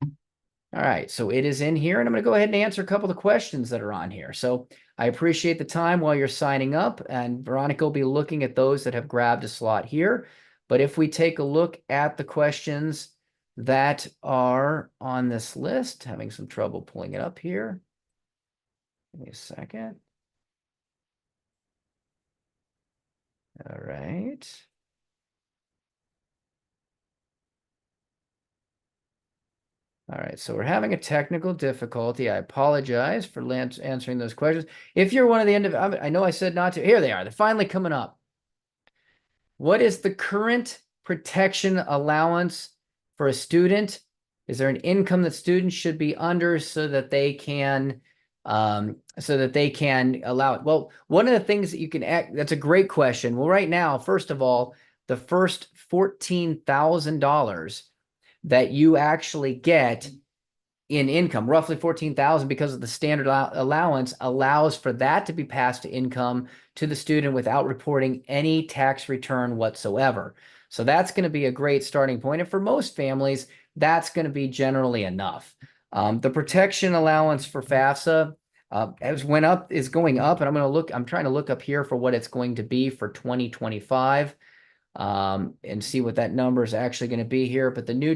[SPEAKER 1] All right, so it is in here, and I'm going to go ahead and answer a couple of the questions that are on here. So I appreciate the time while you're signing up, and Veronica will be looking at those that have grabbed a slot here. But if we take a look at the questions that are on this list, having some trouble pulling it up here. Give me a second. All right. All right, so we're having a technical difficulty. I apologize for answering those questions. If you're one of the end of, I know I said not to. Here they are. They're finally coming up. What is the current protection allowance for a student? Is there an income that students should be under so that they can allow it? Well, one of the things that you can that's a great question. Well, right now, first of all, the first $14,000 that you actually get in income, roughly 14,000, because of the standard allowance, allows for that to be passed to income to the student without reporting any tax return whatsoever. So that's going to be a great starting point. And for most families, that's going to be generally enough. The protection allowance for FAFSA is going up, and I'm trying to look up here for what it's going to be for 2025. And see what that number is actually going to be here. But the new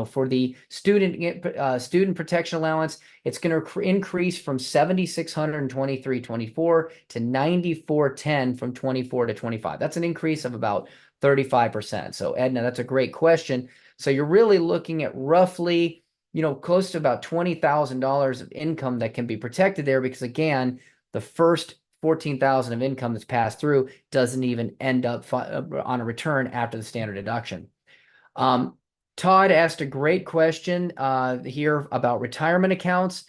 [SPEAKER 1] for the student protection allowance, it's going to increase from 7,623.24 to 9,410 from 24 to 25. That's an increase of about 35%. So Edna, that's a great question. So you're really looking at roughly, close to about $20,000 of income that can be protected there, because again, the first 14,000 of income that's passed through doesn't even end up on a return after the standard deduction. Todd asked a great question here about retirement accounts.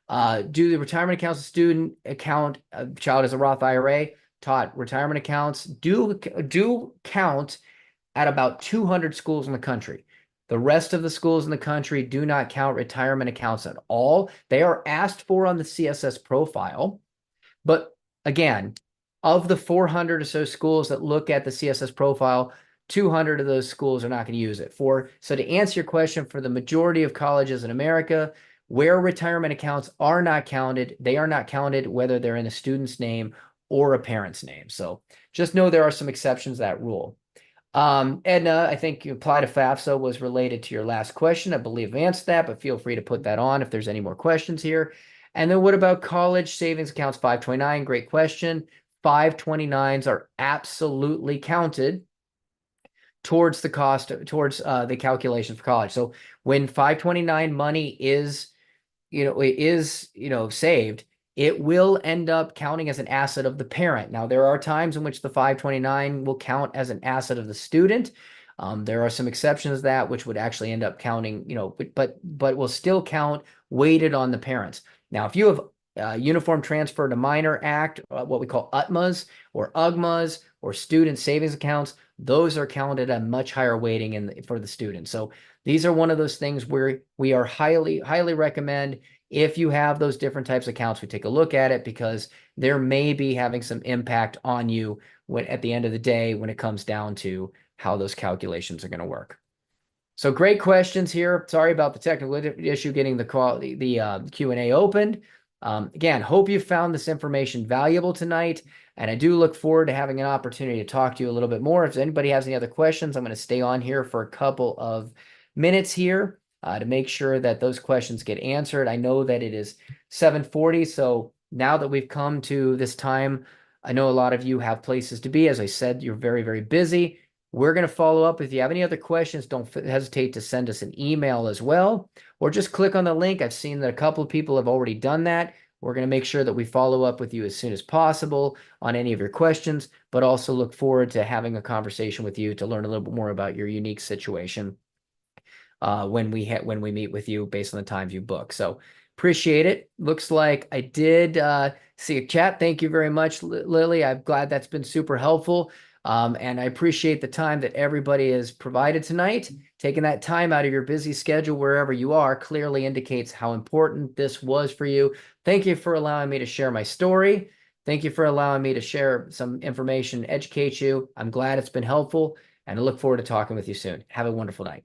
[SPEAKER 1] Do the retirement accounts a student account, a child as a Roth IRA? Todd, retirement accounts do count at about 200 schools in the country. The rest of the schools in the country do not count retirement accounts at all. They are asked for on the CSS profile, but again, of the 400 or so schools that look at the CSS profile, 200 of those schools are not going to use it. So to answer your question, for the majority of colleges in America, where retirement accounts are not counted, they are not counted whether they're in a student's name or a parent's name. So just know there are some exceptions to that rule. Edna, I think you apply to FAFSA was related to your last question. I believe I've answered that, but feel free to put that on if there's any more questions here. And then what about college savings accounts 529? Great question. 529s are absolutely counted towards the cost, towards the calculations for college. So when 529 money is saved, it will end up counting as an asset of the parent. Now, there are times in which the 529 will count as an asset of the student. There are some exceptions to that, which would actually end up counting, but will still count weighted on the parents. Now, if you have Uniform Transfer to Minor Act, what we call UTMAs or UGMAs or student savings accounts, those are counted at a much higher weighting for the student. So these are one of those things where we are highly recommend, if you have those different types of accounts, we take a look at it, because there may be having some impact on you at the end of the day when it comes down to how those calculations are going to work. So great questions here. Sorry about the technical issue getting the Q&A opened. Again, hope you found this information valuable tonight, and I do look forward to having an opportunity to talk to you a little bit more. If anybody has any other questions, I'm going to stay on here for a couple of minutes here to make sure that those questions get answered. I know that it is 7:40, so now that we've come to this time, I know a lot of you have places to be. As I said, you're very busy. We're going to follow up. If you have any other questions, don't hesitate to send us an email as well, or just click on the link. I've seen that a couple of people have already done that. We're going to make sure that we follow up with you as soon as possible on any of your questions, but also look forward to having a conversation with you to learn a little bit more about your unique situation when we meet with you based on the times you book. So appreciate it. Looks like I did see a chat. Thank you very much, Lily. I'm glad that's been super helpful. And I appreciate the time that everybody has provided tonight. Taking that time out of your busy schedule wherever you are clearly indicates how important this was for you. Thank you for allowing me to share my story. Thank you for allowing me to share some information, educate you. I'm glad it's been helpful, and I look forward to talking with you soon. Have a wonderful night.